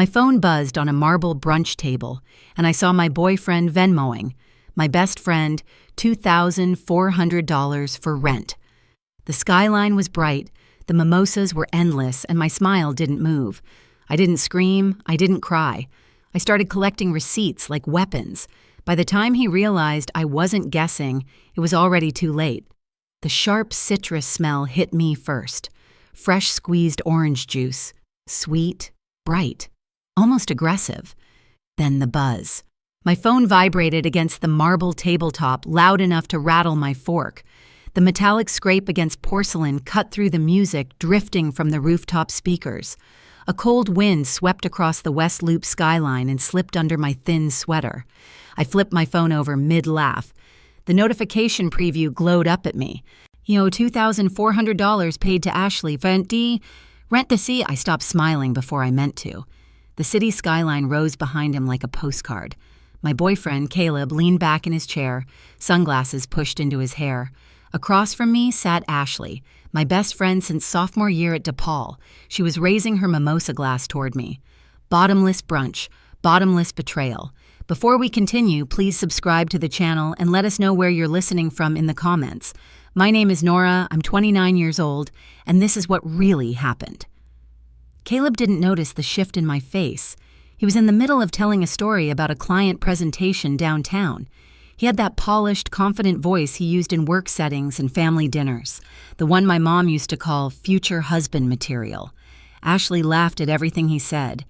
My phone buzzed on a marble brunch table, and I saw my boyfriend Venmoing, my best friend, $2,400 for rent. The skyline was bright, the mimosas were endless, and my smile didn't move. I didn't scream, I didn't cry. I started collecting receipts like weapons. By the time he realized I wasn't guessing, it was already too late. The sharp citrus smell hit me first. Fresh squeezed orange juice. Sweet, bright, almost aggressive. Then the buzz. My phone vibrated against the marble tabletop, loud enough to rattle my fork. The metallic scrape against porcelain cut through the music drifting from the rooftop speakers. A cold wind swept across the West Loop skyline and slipped under my thin sweater. I flipped my phone over mid-laugh. The notification preview glowed up at me. $2,400 paid to Ashley. Rent to see. I stopped smiling before I meant to. The city skyline rose behind him like a postcard. My boyfriend, Caleb, leaned back in his chair, sunglasses pushed into his hair. Across from me sat Ashley, my best friend since sophomore year at DePaul. She was raising her mimosa glass toward me. Bottomless brunch, bottomless betrayal. Before we continue, please subscribe to the channel and let us know where you're listening from in the comments. My name is Nora, I'm 29 years old, and this is what really happened. Caleb didn't notice the shift in my face. He was in the middle of telling a story about a client presentation downtown. He had that polished, confident voice he used in work settings and family dinners, the one my mom used to call future husband material. Ashley laughed at everything he said.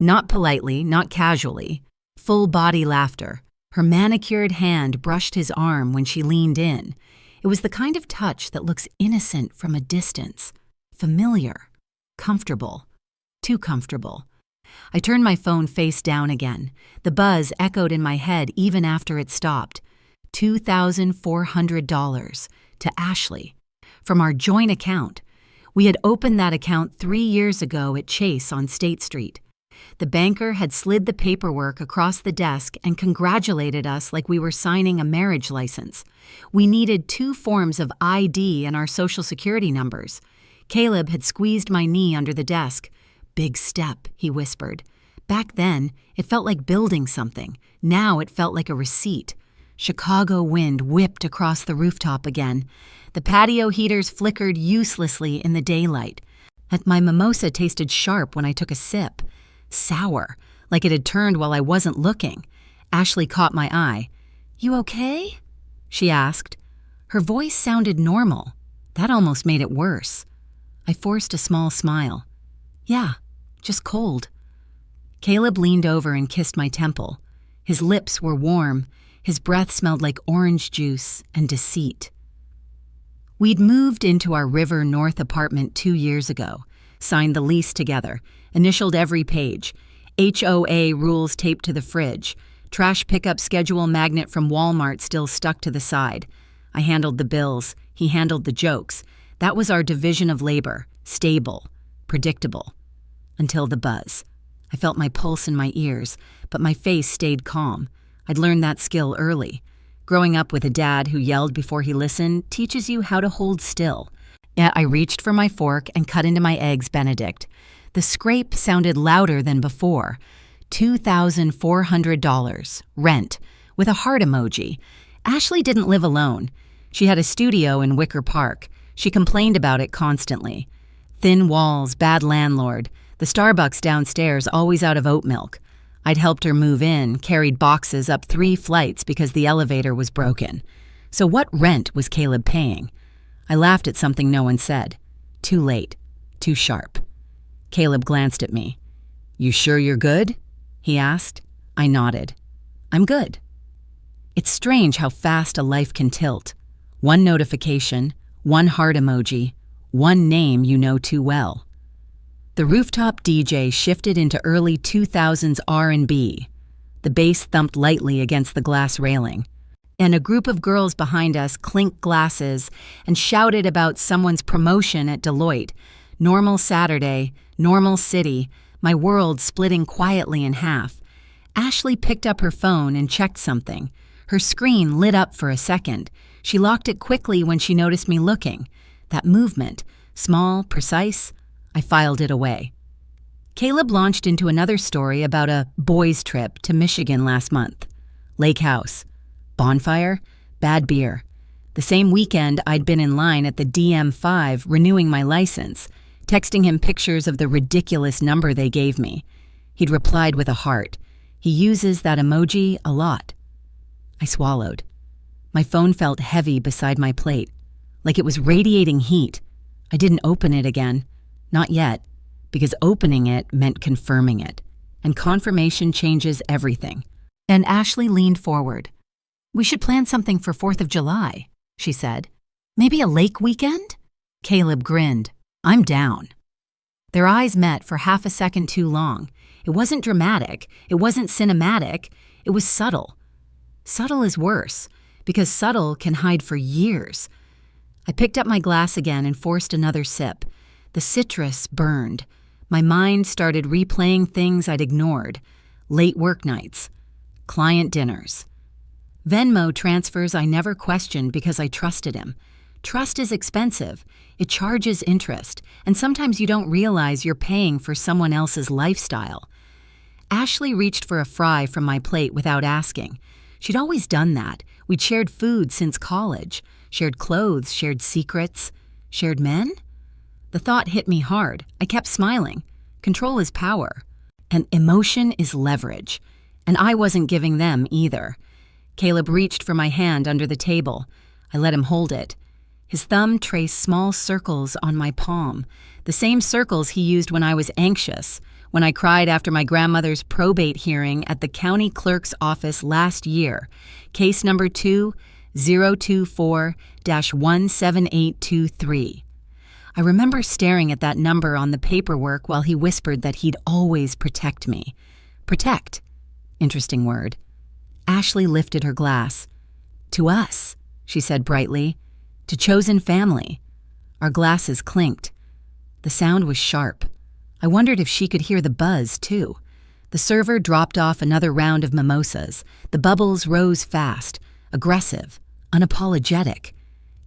Not politely, not casually. Full body laughter. Her manicured hand brushed his arm when she leaned in. It was the kind of touch that looks innocent from a distance. Familiar. Comfortable. Too comfortable. I turned my phone face down again. The buzz echoed in my head even after it stopped. $2,400 to Ashley. From our joint account. We had opened that account 3 years ago at Chase on State Street. The banker had slid the paperwork across the desk and congratulated us like we were signing a marriage license. We needed 2 forms of ID and our social security numbers. Caleb had squeezed my knee under the desk. "Big step," he whispered. Back then, it felt like building something. Now it felt like a receipt. Chicago wind whipped across the rooftop again. The patio heaters flickered uselessly in the daylight. My mimosa tasted sharp when I took a sip. Sour, like it had turned while I wasn't looking. Ashley caught my eye. "You okay?" she asked. Her voice sounded normal. That almost made it worse. I forced a small smile. "Yeah, just cold." Caleb leaned over and kissed my temple. His lips were warm. His breath smelled like orange juice and deceit. We'd moved into our River North apartment 2 years ago, signed the lease together, initialed every page, HOA rules taped to the fridge, trash pickup schedule magnet from Walmart still stuck to the side. I handled the bills, he handled the jokes. That was our division of labor, stable, predictable. Until the buzz. I felt my pulse in my ears, but my face stayed calm. I'd learned that skill early. Growing up with a dad who yelled before he listened teaches you how to hold still. Yet I reached for my fork and cut into my eggs Benedict. The scrape sounded louder than before. $2,400, rent, with a heart emoji. Ashley didn't live alone. She had a studio in Wicker Park. She complained about it constantly. Thin walls, bad landlord. The Starbucks downstairs always out of oat milk. I'd helped her move in, carried boxes up 3 flights because the elevator was broken. So what rent was Caleb paying? I laughed at something no one said. Too late. Too sharp. Caleb glanced at me. "You sure you're good?" he asked. I nodded. "I'm good." It's strange how fast a life can tilt. One notification, one heart emoji, one name you know too well. The rooftop DJ shifted into early 2000s R&B. The bass thumped lightly against the glass railing. And a group of girls behind us clinked glasses and shouted about someone's promotion at Deloitte. Normal Saturday, normal city, my world splitting quietly in half. Ashley picked up her phone and checked something. Her screen lit up for a second. She locked it quickly when she noticed me looking. That movement, small, precise, I filed it away. Caleb launched into another story about a boys' trip to Michigan last month. Lake house. Bonfire. Bad beer. The same weekend, I'd been in line at the DM5 renewing my license, texting him pictures of the ridiculous number they gave me. He'd replied with a heart. He uses that emoji a lot. I swallowed. My phone felt heavy beside my plate, like it was radiating heat. I didn't open it again. Not yet, because opening it meant confirming it, and confirmation changes everything. And Ashley leaned forward. "We should plan something for 4th of July," she said. "Maybe a lake weekend?" Caleb grinned. "I'm down." Their eyes met for half a second too long. It wasn't dramatic. It wasn't cinematic. It was subtle. Subtle is worse, because subtle can hide for years. I picked up my glass again and forced another sip. The citrus burned. My mind started replaying things I'd ignored. Late work nights. Client dinners. Venmo transfers I never questioned because I trusted him. Trust is expensive. It charges interest, and sometimes you don't realize you're paying for someone else's lifestyle. Ashley reached for a fry from my plate without asking. She'd always done that. We'd shared food since college, shared clothes, shared secrets, shared men? The thought hit me hard. I kept smiling. Control is power, and emotion is leverage, and I wasn't giving them either. Caleb reached for my hand under the table. I let him hold it. His thumb traced small circles on my palm, the same circles he used when I was anxious, when I cried after my grandmother's probate hearing at the county clerk's office last year, case number 2024-17823. I remember staring at that number on the paperwork while he whispered that he'd always protect me. Protect. Interesting word. Ashley lifted her glass. "To us," she said brightly. "To chosen family." Our glasses clinked. The sound was sharp. I wondered if she could hear the buzz, too. The server dropped off another round of mimosas. The bubbles rose fast, aggressive, unapologetic.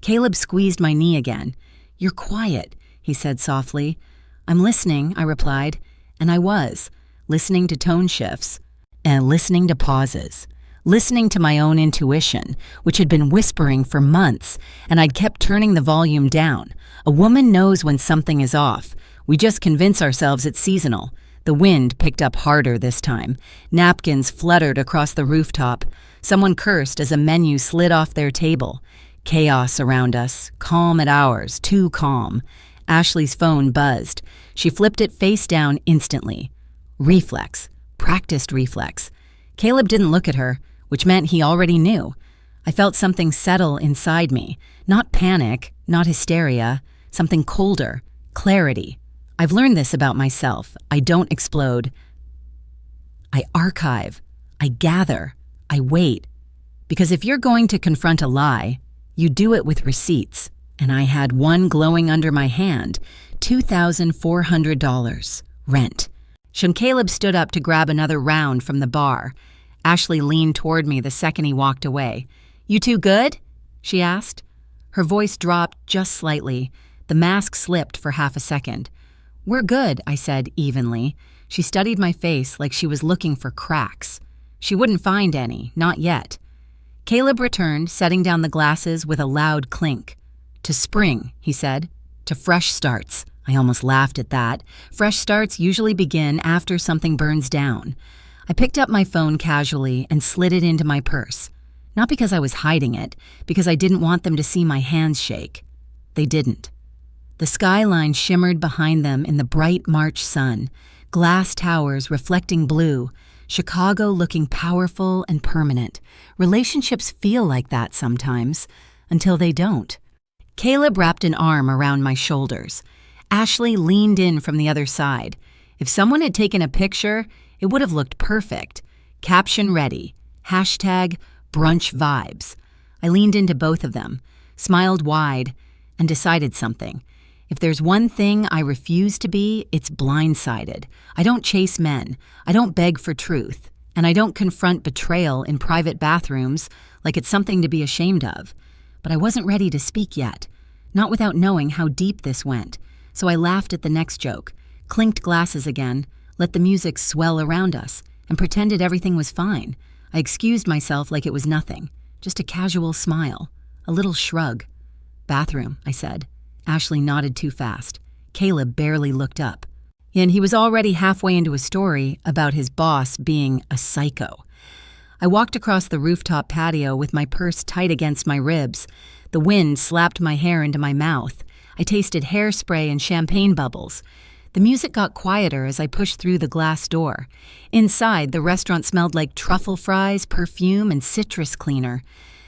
Caleb squeezed my knee again. "You're quiet," he said softly. "I'm listening," I replied, and I was, listening to tone shifts and listening to pauses. Listening to my own intuition, which had been whispering for months, and I'd kept turning the volume down. A woman knows when something is off. We just convince ourselves it's seasonal. The wind picked up harder this time. Napkins fluttered across the rooftop. Someone cursed as a menu slid off their table. Chaos around us, calm at ours, too calm. Ashley's phone buzzed. She flipped it face down instantly. Reflex. Practiced reflex. Caleb didn't look at her, which meant he already knew. I felt something settle inside me. Not panic, not hysteria, something colder, clarity. I've learned this about myself. I don't explode. I archive. I gather. I wait. Because if you're going to confront a lie, you do it with receipts. And I had one glowing under my hand, $2,400. Rent. Caleb stood up to grab another round from the bar. Ashley leaned toward me the second he walked away. "You two good?" she asked. Her voice dropped just slightly. The mask slipped for half a second. "We're good," I said evenly. She studied my face like she was looking for cracks. She wouldn't find any, not yet. Caleb returned, setting down the glasses with a loud clink. "To spring," he said. "To fresh starts." I almost laughed at that. Fresh starts usually begin after something burns down. I picked up my phone casually and slid it into my purse. Not because I was hiding it, because I didn't want them to see my hands shake. They didn't. The skyline shimmered behind them in the bright March sun, glass towers reflecting blue, Chicago looking powerful and permanent. Relationships feel like that sometimes, until they don't. Caleb wrapped an arm around my shoulders. Ashley leaned in from the other side. If someone had taken a picture, it would have looked perfect. Caption ready. #Brunch vibes. I leaned into both of them, smiled wide, and decided something. If there's one thing I refuse to be, it's blindsided. I don't chase men. I don't beg for truth. And I don't confront betrayal in private bathrooms like it's something to be ashamed of. But I wasn't ready to speak yet, not without knowing how deep this went. So I laughed at the next joke, clinked glasses again. let the music swell around us, and pretended everything was fine. I excused myself like it was nothing, just a casual smile, a little shrug. "Bathroom," I said. Ashley nodded too fast. Caleb barely looked up. And he was already halfway into a story about his boss being a psycho. I walked across the rooftop patio with my purse tight against my ribs. The wind slapped my hair into my mouth. I tasted hairspray and champagne bubbles. The music got quieter as I pushed through the glass door. Inside, the restaurant smelled like truffle fries, perfume, and citrus cleaner,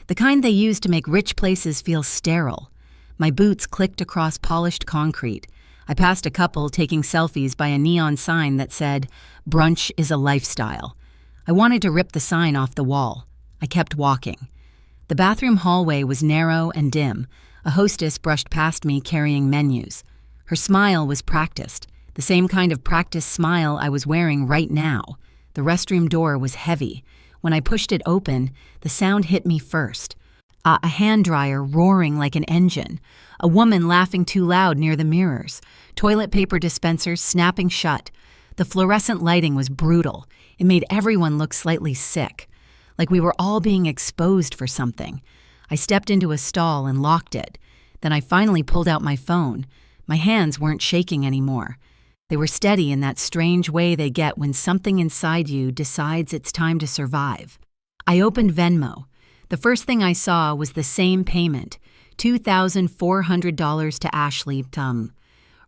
the kind they use to make rich places feel sterile. My boots clicked across polished concrete. I passed a couple taking selfies by a neon sign that said, "Brunch is a lifestyle." I wanted to rip the sign off the wall. I kept walking. The bathroom hallway was narrow and dim. A hostess brushed past me carrying menus. Her smile was practiced, the same kind of practiced smile I was wearing right now. The restroom door was heavy. When I pushed it open, the sound hit me first. A hand dryer roaring like an engine. A woman laughing too loud near the mirrors. Toilet paper dispensers snapping shut. The fluorescent lighting was brutal. It made everyone look slightly sick, like we were all being exposed for something. I stepped into a stall and locked it. Then I finally pulled out my phone. My hands weren't shaking anymore. They were steady in that strange way they get when something inside you decides it's time to survive. I opened Venmo. The first thing I saw was the same payment, $2,400 to Ashley.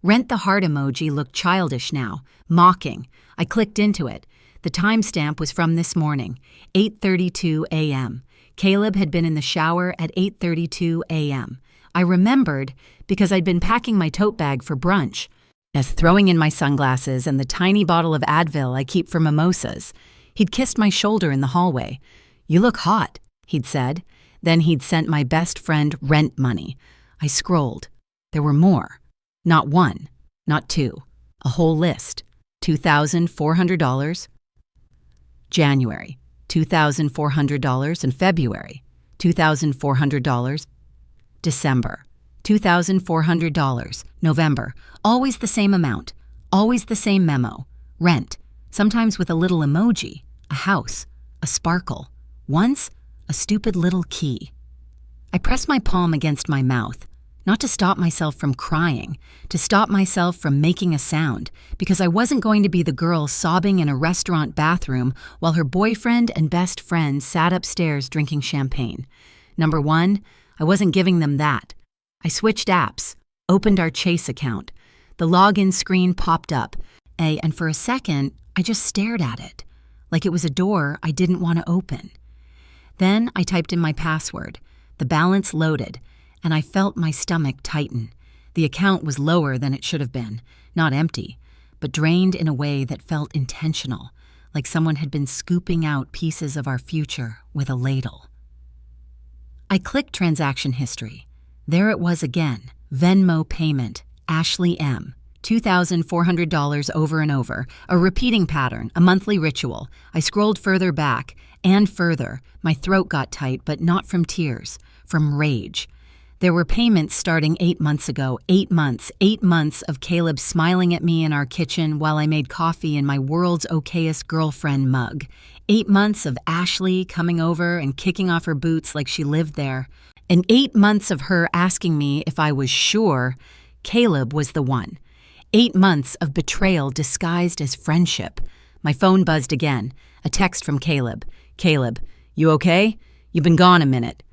Rent the heart emoji looked childish now, mocking. I clicked into it. The timestamp was from this morning, 8:32 a.m. Caleb had been in the shower at 8:32 a.m. I remembered because I'd been packing my tote bag for brunch, as throwing in my sunglasses and the tiny bottle of Advil I keep for mimosas. He'd kissed my shoulder in the hallway. "You look hot," he'd said. Then he'd sent my best friend rent money. I scrolled. There were more. Not one, not two. A whole list. $2,400. January. $2,400 in February. $2,400. December. $2,400. November. Always the same amount. Always the same memo. Rent. Sometimes with a little emoji. A house. A sparkle. Once, a stupid little key. I pressed my palm against my mouth, not to stop myself from crying, to stop myself from making a sound, because I wasn't going to be the girl sobbing in a restaurant bathroom while her boyfriend and best friend sat upstairs drinking champagne. Number one, I wasn't giving them that. I switched apps, opened our Chase account. The login screen popped up, and for a second, I just stared at it, like it was a door I didn't want to open. Then I typed in my password. The balance loaded, and I felt my stomach tighten. The account was lower than it should have been, not empty, but drained in a way that felt intentional, like someone had been scooping out pieces of our future with a ladle. I clicked transaction history. There it was again, Venmo payment, Ashley M. $2,400 over and over, a repeating pattern, a monthly ritual. I scrolled further back, and further. My throat got tight, but not from tears, from rage. There were payments starting 8 months ago, 8 months of Caleb smiling at me in our kitchen while I made coffee in my world's okayest girlfriend mug. 8 months of Ashley coming over and kicking off her boots like she lived there. And 8 months of her asking me if I was sure Caleb was the one. 8 months of betrayal disguised as friendship. My phone buzzed again. A text from Caleb. "Caleb, you okay? You've been gone a minute."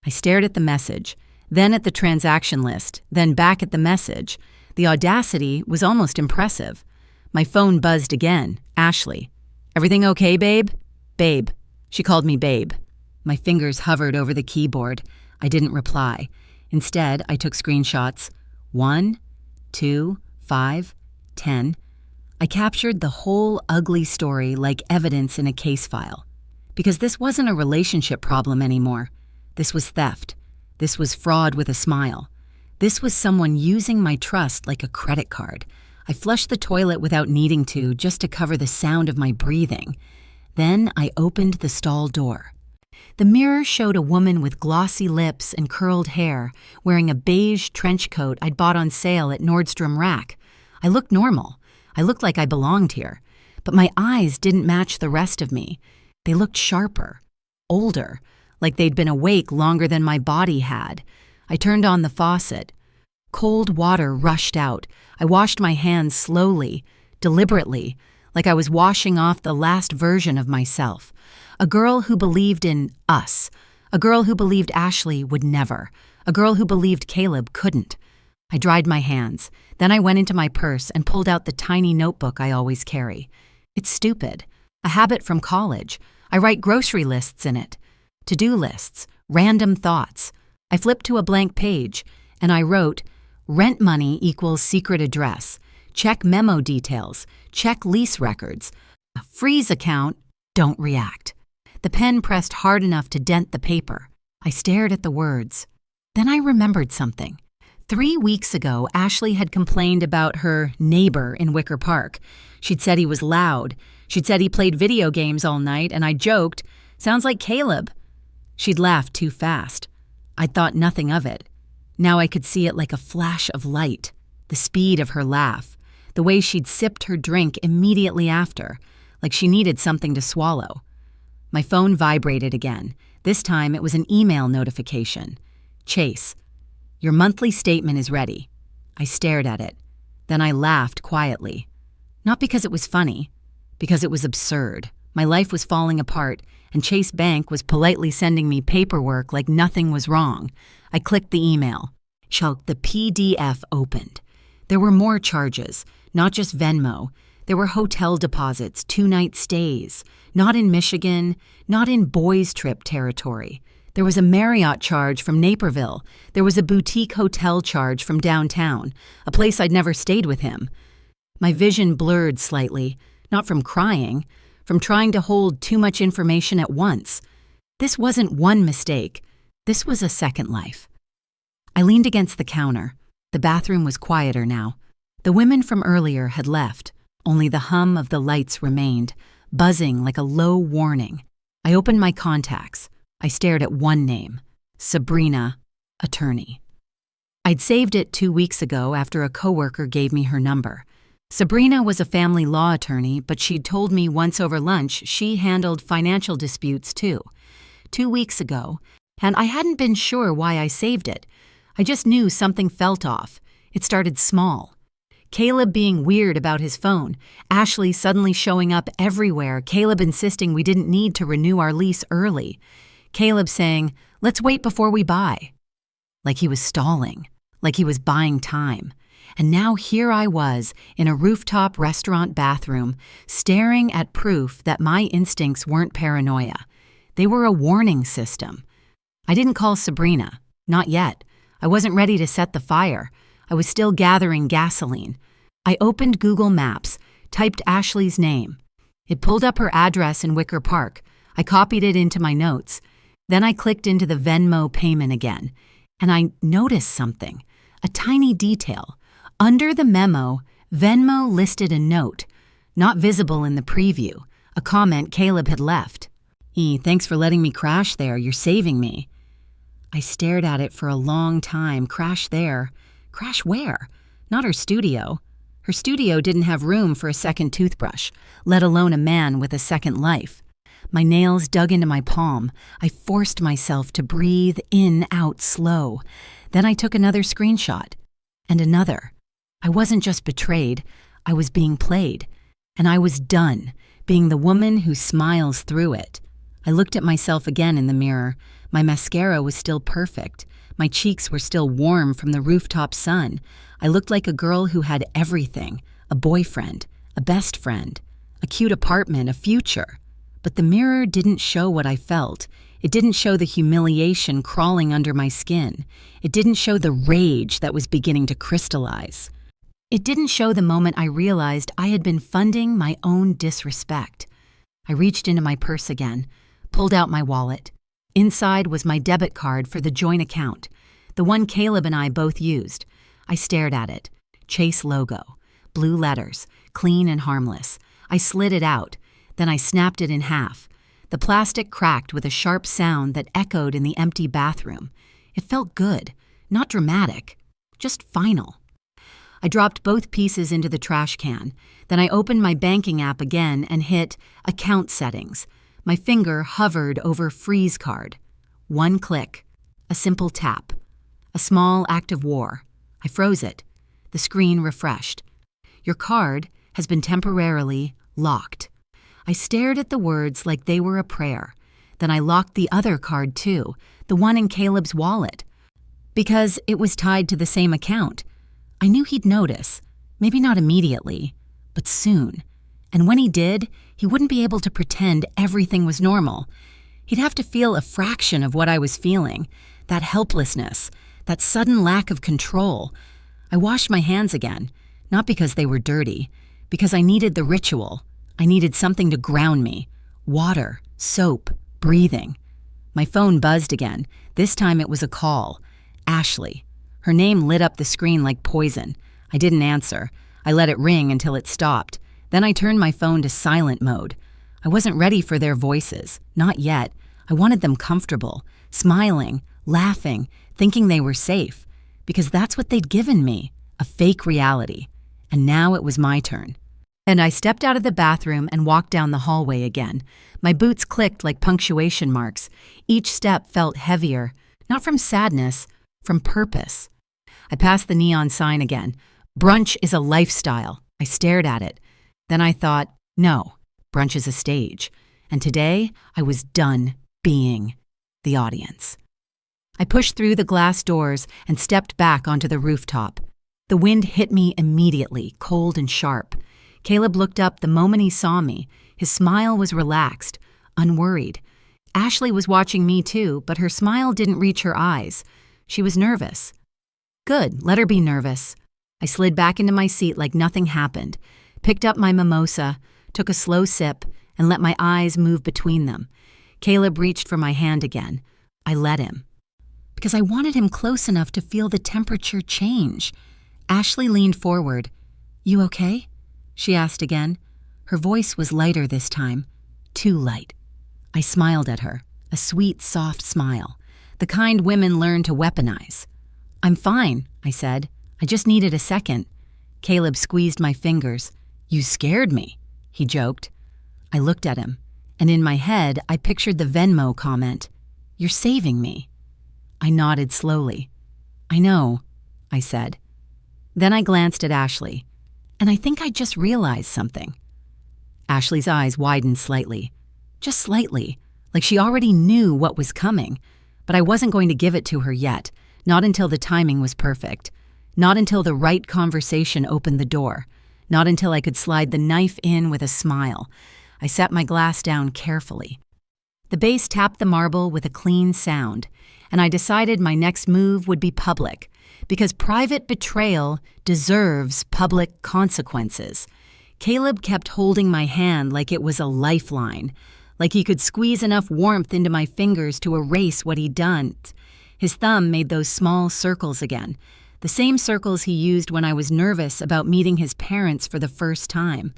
I stared at the message, then at the transaction list, then back at the message. The audacity was almost impressive. My phone buzzed again. Ashley. "Everything okay, babe?" "Babe." She called me babe. My fingers hovered over the keyboard. I didn't reply. Instead, I took screenshots. 1, 2, 5, 10. I captured the whole ugly story like evidence in a case file. Because this wasn't a relationship problem anymore. This was theft. This was fraud with a smile. This was someone using my trust like a credit card. I flushed the toilet without needing to, just to cover the sound of my breathing. Then I opened the stall door. The mirror showed a woman with glossy lips and curled hair, wearing a beige trench coat I'd bought on sale at Nordstrom Rack. I looked normal. I looked like I belonged here. but my eyes didn't match the rest of me. They looked sharper, older, like they'd been awake longer than my body had. I turned on the faucet. Cold water rushed out. I washed my hands slowly, deliberately, like I was washing off the last version of myself. A girl who believed in us. A girl who believed Ashley would never. A girl who believed Caleb couldn't. I dried my hands. Then I went into my purse and pulled out the tiny notebook I always carry. It's stupid. A habit from college. I write grocery lists in it. To-do lists. Random thoughts. I flipped to a blank page, and I wrote, rent money equals secret address. Check memo details. Check lease records. A freeze account. Don't react. The pen pressed hard enough to dent the paper. I stared at the words. Then I remembered something. 3 weeks ago, Ashley had complained about her neighbor in Wicker Park. She'd said he was loud. She'd said he played video games all night, and I joked, sounds like Caleb. She'd laughed too fast. I'd thought nothing of it. Now I could see it like a flash of light, the speed of her laugh, the way she'd sipped her drink immediately after, like she needed something to swallow. My phone vibrated again. This time it was an email notification. Chase, your monthly statement is ready. I stared at it. Then I laughed quietly. Not because it was funny, because it was absurd. My life was falling apart, and Chase Bank was politely sending me paperwork like nothing was wrong. I clicked the email. The PDF opened. There were more charges, not just Venmo. There were hotel deposits, 2-night stays. Not in Michigan, not in boys' trip territory. There was a Marriott charge from Naperville. There was a boutique hotel charge from downtown, a place I'd never stayed with him. My vision blurred slightly, not from crying, from trying to hold too much information at once. This wasn't one mistake. This was a second life. I leaned against the counter. The bathroom was quieter now. The women from earlier had left. Only the hum of the lights remained, buzzing like a low warning. I opened my contacts. I stared at one name, Sabrina, attorney. I'd saved it 2 weeks ago after a coworker gave me her number. Sabrina was a family law attorney, but she'd told me once over lunch she handled financial disputes too. 2 weeks ago, and I hadn't been sure why I saved it. I just knew something felt off. It started small. Caleb being weird about his phone, Ashley suddenly showing up everywhere, Caleb insisting we didn't need to renew our lease early. Caleb saying, let's wait before we buy. Like he was stalling, like he was buying time. And now here I was in a rooftop restaurant bathroom, staring at proof that my instincts weren't paranoia. They were a warning system. I didn't call Sabrina, not yet. I wasn't ready to set the fire. I was still gathering gasoline. I opened Google Maps, typed Ashley's name. It pulled up her address in Wicker Park. I copied it into my notes. Then I clicked into the Venmo payment again, and I noticed something, a tiny detail. Under the memo, Venmo listed a note, not visible in the preview, a comment Caleb had left. Thanks for letting me crash there, you're saving me. I stared at it for a long time. Crash there. Crash where? Not her studio. Her studio didn't have room for a second toothbrush, let alone a man with a second life. My nails dug into my palm. I forced myself to breathe in, out, slow. Then I took another screenshot. And another. I wasn't just betrayed. I was being played. And I was done, being the woman who smiles through it. I looked at myself again in the mirror. My mascara was still perfect. My cheeks were still warm from the rooftop sun. I looked like a girl who had everything, a boyfriend, a best friend, a cute apartment, a future. But the mirror didn't show what I felt. It didn't show the humiliation crawling under my skin. It didn't show the rage that was beginning to crystallize. It didn't show the moment I realized I had been funding my own disrespect. I reached into my purse again, pulled out my wallet. Inside was my debit card for the joint account, the one Caleb and I both used. I stared at it. Chase logo, blue letters, clean and harmless. I slid it out. Then I snapped it in half. The plastic cracked with a sharp sound that echoed in the empty bathroom. It felt good, not dramatic, just final. I dropped both pieces into the trash can. Then I opened my banking app again and hit Account Settings. My finger hovered over Freeze Card. One click. A simple tap. A small act of war. I froze it. The screen refreshed. Your card has been temporarily locked. I stared at the words like they were a prayer. Then I locked the other card too, the one in Caleb's wallet. Because it was tied to the same account. I knew he'd notice, maybe not immediately, but soon. And when he did, he wouldn't be able to pretend everything was normal. He'd have to feel a fraction of what I was feeling, that helplessness, that sudden lack of control. I washed my hands again, not because they were dirty, because I needed the ritual. I needed something to ground me. Water, soap, breathing. My phone buzzed again. This time it was a call. Ashley. Her name lit up the screen like poison. I didn't answer. I let it ring until it stopped. Then I turned my phone to silent mode. I wasn't ready for their voices. Not yet. I wanted them comfortable, smiling, laughing, thinking they were safe. Because that's what they'd given me, a fake reality. And now it was my turn. And I stepped out of the bathroom and walked down the hallway again. My boots clicked like punctuation marks. Each step felt heavier, not from sadness, from purpose. I passed the neon sign again. Brunch is a lifestyle. I stared at it. Then I thought, no, brunch is a stage. And today, I was done being the audience. I pushed through the glass doors and stepped back onto the rooftop. The wind hit me immediately, cold and sharp. Caleb looked up the moment he saw me. His smile was relaxed, unworried. Ashley was watching me too, but her smile didn't reach her eyes. She was nervous. Good, let her be nervous. I slid back into my seat like nothing happened, picked up my mimosa, took a slow sip, and let my eyes move between them. Caleb reached for my hand again. I let him. Because I wanted him close enough to feel the temperature change. Ashley leaned forward. You okay? She asked again. Her voice was lighter this time. Too light. I smiled at her, a sweet, soft smile. The kind women learn to weaponize. I'm fine, I said. I just needed a second. Caleb squeezed my fingers. You scared me, he joked. I looked at him, and in my head, I pictured the Venmo comment. You're saving me. I nodded slowly. I know, I said. Then I glanced at Ashley, and I think I just realized something. Ashley's eyes widened slightly, just slightly, like she already knew what was coming. But I wasn't going to give it to her yet, not until the timing was perfect, not until the right conversation opened the door, not until I could slide the knife in with a smile. I set my glass down carefully. The bass tapped the marble with a clean sound, and I decided my next move would be public, because private betrayal deserves public consequences. Caleb kept holding my hand like it was a lifeline, like he could squeeze enough warmth into my fingers to erase what he'd done. His thumb made those small circles again, the same circles he used when I was nervous about meeting his parents for the first time,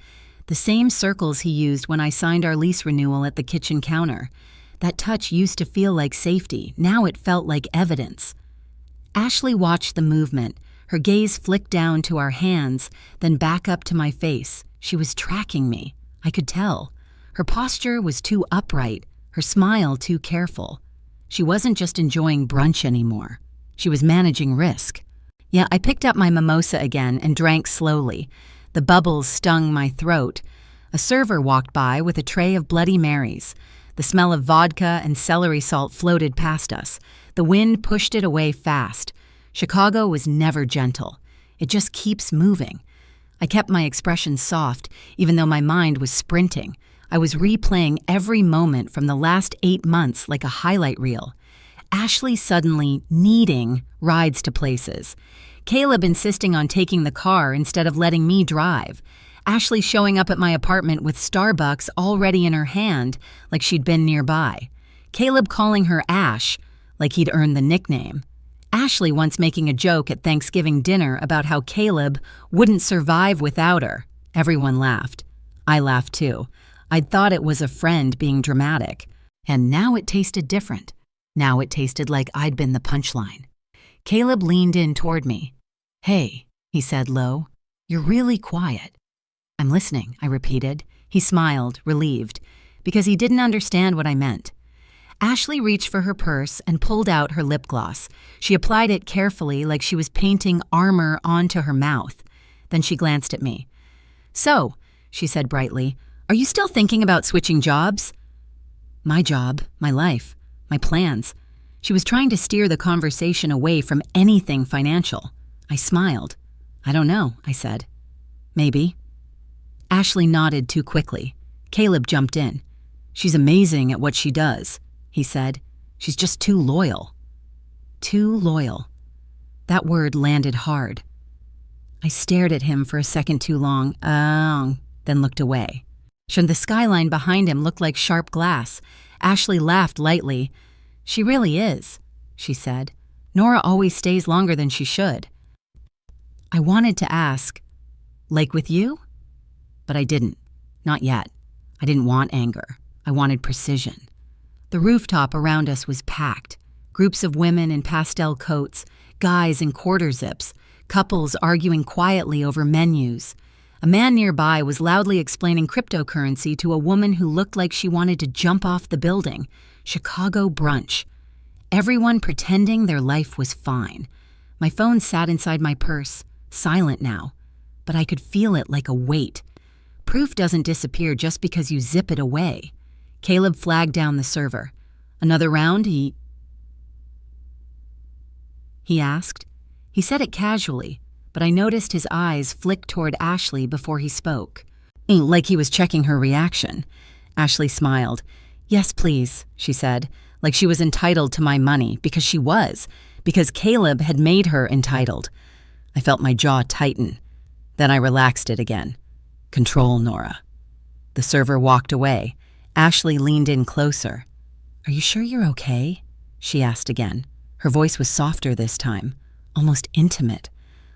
the same circles he used when I signed our lease renewal at the kitchen counter. That touch used to feel like safety. Now it felt like evidence. Ashley watched the movement. Her gaze flicked down to our hands, then back up to my face. She was tracking me. I could tell. Her posture was too upright, her smile too careful. She wasn't just enjoying brunch anymore. She was managing risk. Yeah, I picked up my mimosa again and drank slowly. The bubbles stung my throat. A server walked by with a tray of Bloody Marys. The smell of vodka and celery salt floated past us. The wind pushed it away fast. Chicago was never gentle. It just keeps moving. I kept my expression soft, even though my mind was sprinting. I was replaying every moment from the last 8 months like a highlight reel. Ashley suddenly needing rides to places. Caleb insisting on taking the car instead of letting me drive. Ashley showing up at my apartment with Starbucks already in her hand like she'd been nearby. Caleb calling her Ash like he'd earned the nickname. Ashley once making a joke at Thanksgiving dinner about how Caleb wouldn't survive without her. Everyone laughed. I laughed too. I'd thought it was a friend being dramatic. And now it tasted different. Now it tasted like I'd been the punchline. Caleb leaned in toward me. Hey, he said low. "You're really quiet." "I'm listening," I repeated. He smiled, relieved, because he didn't understand what I meant. Ashley reached for her purse and pulled out her lip gloss. She applied it carefully, like she was painting armor onto her mouth. Then she glanced at me. "So," she said brightly, "are you still thinking about switching jobs?" "My job, my life, my plans." She was trying to steer the conversation away from anything financial. I smiled. "I don't know," I said. "Maybe." Ashley nodded too quickly. Caleb jumped in. "She's amazing at what she does," he said. "She's just too loyal." Too loyal. That word landed hard. I stared at him for a second too long, then looked away. The skyline behind him looked like sharp glass. Ashley laughed lightly. "She really is," she said. "Nora always stays longer than she should." I wanted to ask, "Like with you?" But I didn't. Not yet. I didn't want anger. I wanted precision. The rooftop around us was packed. Groups of women in pastel coats, guys in quarter zips, couples arguing quietly over menus. A man nearby was loudly explaining cryptocurrency to a woman who looked like she wanted to jump off the building. Chicago Brunch. Everyone pretending their life was fine. My phone sat inside my purse, silent now, but I could feel it like a weight. Proof doesn't disappear just because you zip it away. Caleb flagged down the server. "Another round?" he asked. He said it casually, but I noticed his eyes flick toward Ashley before he spoke. Like he was checking her reaction. Ashley smiled. "Yes, please," she said, like she was entitled to my money, because she was, because Caleb had made her entitled. I felt my jaw tighten. Then I relaxed it again. "Control, Nora." The server walked away. Ashley leaned in closer. "Are you sure you're okay?" she asked again. Her voice was softer this time, almost intimate,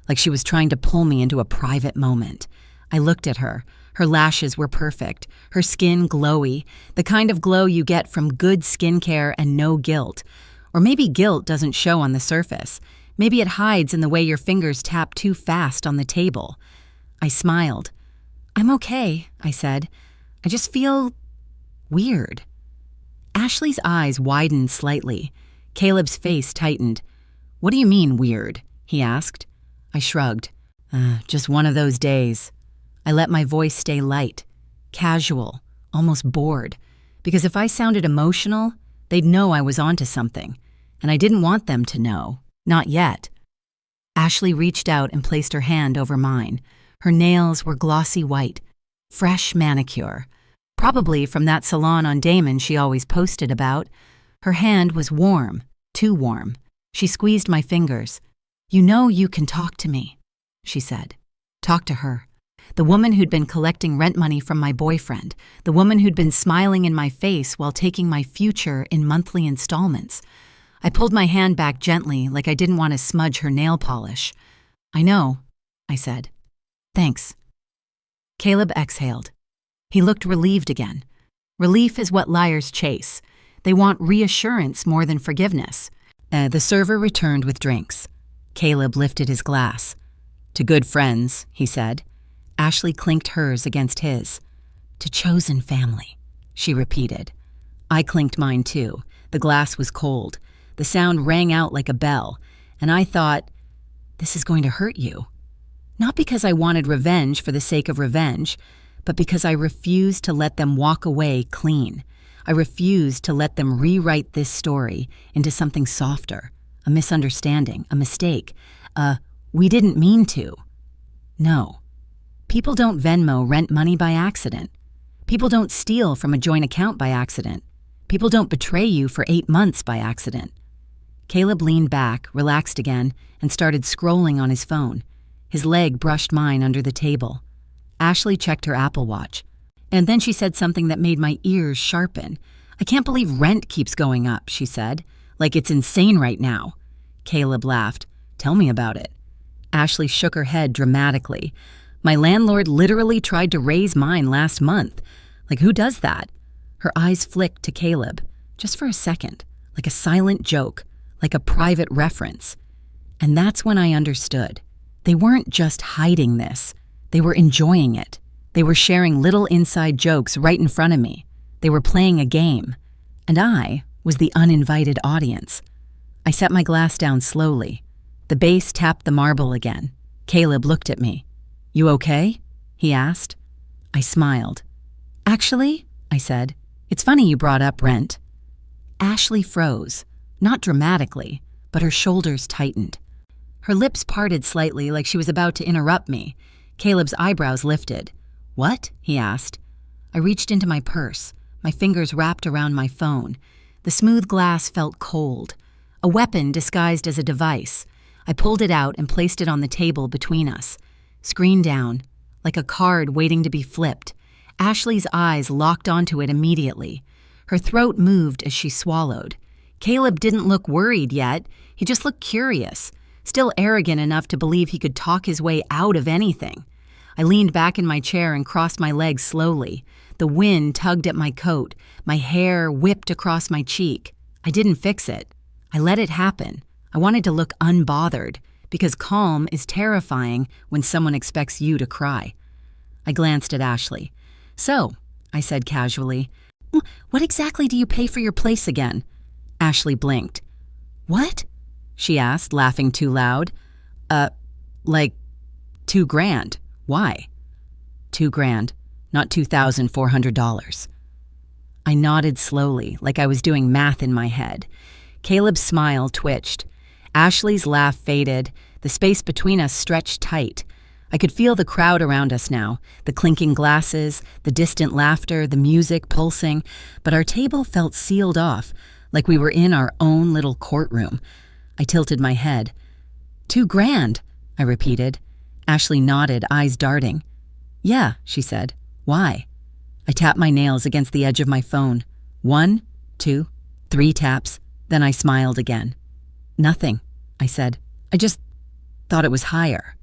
like she was trying to pull me into a private moment. I looked at her. Her lashes were perfect, her skin glowy, the kind of glow you get from good skincare and no guilt. Or maybe guilt doesn't show on the surface. Maybe it hides in the way your fingers tap too fast on the table. I smiled. "I'm okay," I said. "I just feel weird." Ashley's eyes widened slightly. Caleb's face tightened. "What do you mean, weird?" he asked. I shrugged. Just one of those days." I let my voice stay light, casual, almost bored, because if I sounded emotional, they'd know I was onto something, and I didn't want them to know. Not yet. Ashley reached out and placed her hand over mine. Her nails were glossy white, fresh manicure, probably from that salon on Damon she always posted about. Her hand was warm, too warm. She squeezed my fingers. "You know you can talk to me," she said. Talk to her. The woman who'd been collecting rent money from my boyfriend, the woman who'd been smiling in my face while taking my future in monthly installments. I pulled my hand back gently, like I didn't want to smudge her nail polish. "I know," I said. "Thanks." Caleb exhaled. He looked relieved again. Relief is what liars chase. They want reassurance more than forgiveness. The server returned with drinks. Caleb lifted his glass. "To good friends," he said. Ashley clinked hers against his. "To chosen family," she repeated. I clinked mine too. The glass was cold. The sound rang out like a bell, and I thought, this is going to hurt you. Not because I wanted revenge for the sake of revenge, but because I refused to let them walk away clean. I refused to let them rewrite this story into something softer, a misunderstanding, a mistake, we didn't mean to. No. People don't Venmo rent money by accident. People don't steal from a joint account by accident. People don't betray you for 8 months by accident. Caleb leaned back, relaxed again, and started scrolling on his phone. His leg brushed mine under the table. Ashley checked her Apple Watch. And then she said something that made my ears sharpen. "I can't believe rent keeps going up," she said. "Like it's insane right now." Caleb laughed. "Tell me about it." Ashley shook her head dramatically. "My landlord literally tried to raise mine last month. Like, who does that?" Her eyes flicked to Caleb, just for a second, like a silent joke, like a private reference. And that's when I understood. They weren't just hiding this. They were enjoying it. They were sharing little inside jokes right in front of me. They were playing a game. And I was the uninvited audience. I set my glass down slowly. The bass tapped the marble again. Caleb looked at me. "You okay?" he asked. I smiled. "Actually," I said, "it's funny you brought up rent." Ashley froze, not dramatically, but her shoulders tightened. Her lips parted slightly like she was about to interrupt me. Caleb's eyebrows lifted. "What?" he asked. I reached into my purse, my fingers wrapped around my phone. The smooth glass felt cold, a weapon disguised as a device. I pulled it out and placed it on the table between us. Screen down, like a card waiting to be flipped. Ashley's eyes locked onto it immediately. Her throat moved as she swallowed. Caleb didn't look worried yet. He just looked curious, still arrogant enough to believe he could talk his way out of anything. I leaned back in my chair and crossed my legs slowly. The wind tugged at my coat. My hair whipped across my cheek. I didn't fix it. I let it happen. I wanted to look unbothered, because calm is terrifying when someone expects you to cry. I glanced at Ashley. "So," I said casually, "what exactly do you pay for your place again?" Ashley blinked. "What?" she asked, laughing too loud. Like $2,000. Why?" $2,000, not $2,400. I nodded slowly, like I was doing math in my head. Caleb's smile twitched. Ashley's laugh faded. The space between us stretched tight. I could feel the crowd around us now, the clinking glasses, the distant laughter, the music pulsing, but our table felt sealed off, like we were in our own little courtroom. I tilted my head. $2,000, I repeated. Ashley nodded, eyes darting. "Yeah," she said. "Why?" I tapped my nails against the edge of my phone. 1, 2, 3 taps, then I smiled again. "Nothing," I said. "I just thought it was higher."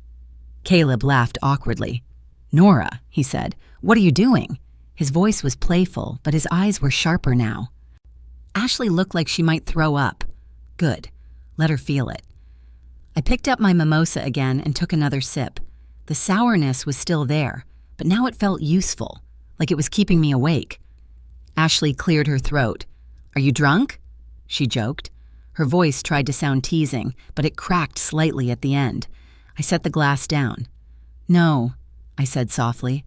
Caleb laughed awkwardly. "Nora," he said, "what are you doing?" His voice was playful, but his eyes were sharper now. Ashley looked like she might throw up. Good. Let her feel it. I picked up my mimosa again and took another sip. The sourness was still there, but now it felt useful, like it was keeping me awake. Ashley cleared her throat. "Are you drunk?" she joked. Her voice tried to sound teasing, but it cracked slightly at the end. I set the glass down. "No," I said softly.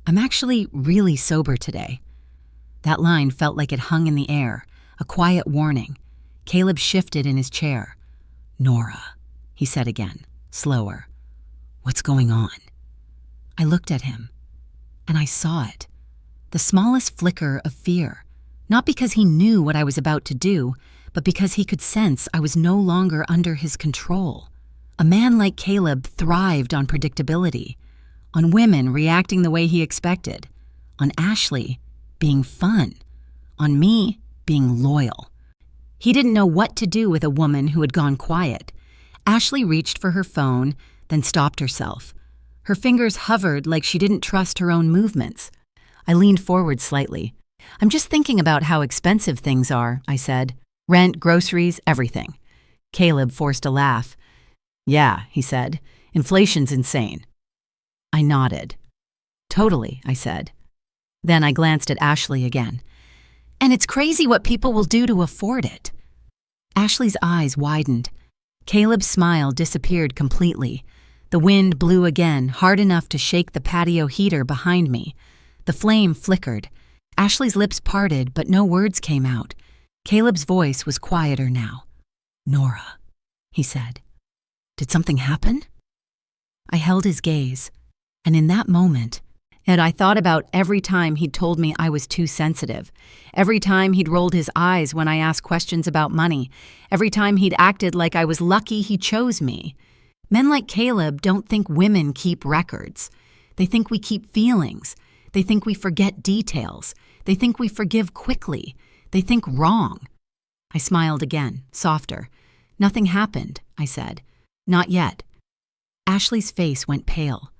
"I'm actually really sober today." That line felt like it hung in the air, a quiet warning. Caleb shifted in his chair. "Nora," he said again, slower. "What's going on?" I looked at him, and I saw it. The smallest flicker of fear, not because he knew what I was about to do, but because he could sense I was no longer under his control. A man like Caleb thrived on predictability, on women reacting the way he expected, on Ashley being fun, on me being loyal. He didn't know what to do with a woman who had gone quiet. Ashley reached for her phone, then stopped herself. Her fingers hovered like she didn't trust her own movements. I leaned forward slightly. "I'm just thinking about how expensive things are," I said. "Rent, groceries, everything." Caleb forced a laugh. "Yeah," he said. "Inflation's insane." I nodded. "Totally," I said. Then I glanced at Ashley again. "And it's crazy what people will do to afford it." Ashley's eyes widened. Caleb's smile disappeared completely. The wind blew again, hard enough to shake the patio heater behind me. The flame flickered. Ashley's lips parted, but no words came out. Caleb's voice was quieter now. "Nora," he said. "Did something happen?" I held his gaze, and in that moment, I thought about every time he'd told me I was too sensitive, every time he'd rolled his eyes when I asked questions about money, every time he'd acted like I was lucky he chose me. Men like Caleb don't think women keep records. They think we keep feelings. They think we forget details. They think we forgive quickly. They think wrong. I smiled again, softer. "Nothing happened," I said. "Not yet." Ashley's face went pale.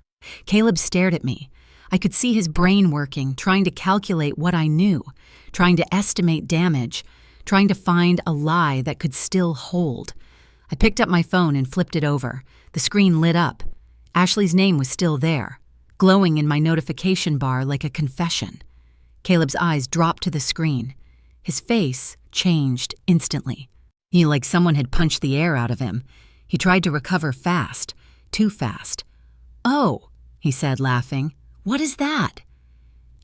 Caleb stared at me. I could see his brain working, trying to calculate what I knew, trying to estimate damage, trying to find a lie that could still hold. I picked up my phone and flipped it over. The screen lit up. Ashley's name was still there, glowing in my notification bar like a confession. Caleb's eyes dropped to the screen. His face changed instantly. Like someone had punched the air out of him. He tried to recover fast, too fast. "Oh," he said, laughing. "What is that?"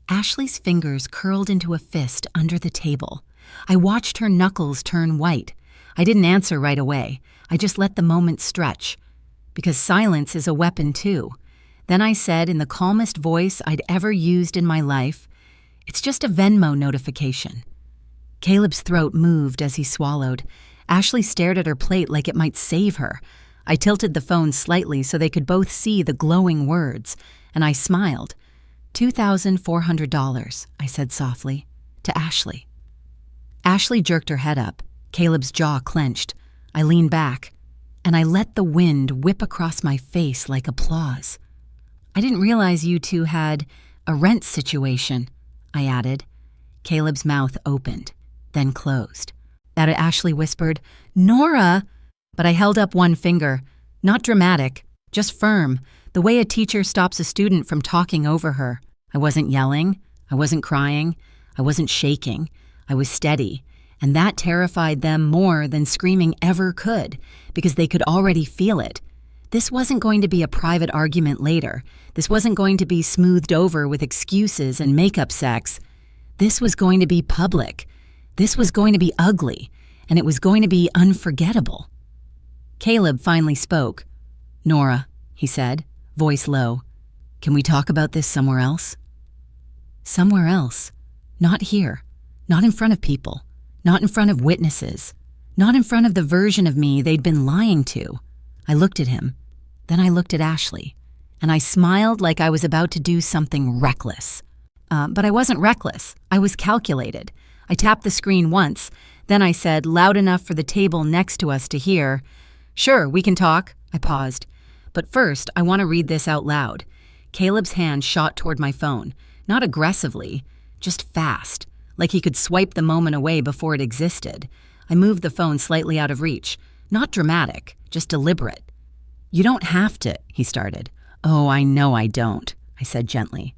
Ashley's fingers curled into a fist under the table. I watched her knuckles turn white. I didn't answer right away. I just let the moment stretch. Because silence is a weapon too. Then I said in the calmest voice I'd ever used in my life, "It's just a Venmo notification." Caleb's throat moved as he swallowed. Ashley stared at her plate like it might save her. I tilted the phone slightly so they could both see the glowing words, and I smiled. $2,400, I said softly, to Ashley. Ashley jerked her head up. Caleb's jaw clenched. I leaned back, and I let the wind whip across my face like applause. "I didn't realize you two had a rent situation," I added. Caleb's mouth opened, then closed. Ashley whispered, "Nora!" But I held up one finger. Not dramatic, just firm, the way a teacher stops a student from talking over her. I wasn't yelling. I wasn't crying. I wasn't shaking. I was steady. And that terrified them more than screaming ever could, because they could already feel it. This wasn't going to be a private argument later. This wasn't going to be smoothed over with excuses and makeup sex. This was going to be public. This was going to be ugly, and it was going to be unforgettable. Caleb finally spoke. "Nora," he said, voice low, "can we talk about this somewhere else?" Somewhere else. Not here. Not in front of people. Not in front of witnesses. Not in front of the version of me they'd been lying to. I looked at him. Then I looked at Ashley. And I smiled like I was about to do something reckless. But I wasn't reckless. I was calculated. I tapped the screen once. Then I said, loud enough for the table next to us to hear, "Sure, we can talk." I paused. "But first, I want to read this out loud." Caleb's hand shot toward my phone. Not aggressively, just fast, like he could swipe the moment away before it existed. I moved the phone slightly out of reach. Not dramatic, just deliberate. "You don't have to," he started. "Oh, I know I don't," I said gently.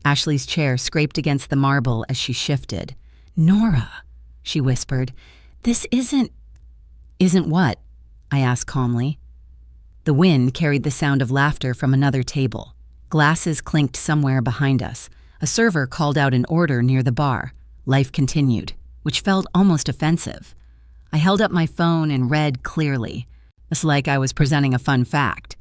Ashley's chair scraped against the marble as she shifted. "Nora," she whispered, "this isn't—" "Isn't what?" I asked calmly. The wind carried the sound of laughter from another table. Glasses clinked somewhere behind us. A server called out an order near the bar. Life continued, which felt almost offensive. I held up my phone and read clearly. It's like I was presenting a fun fact.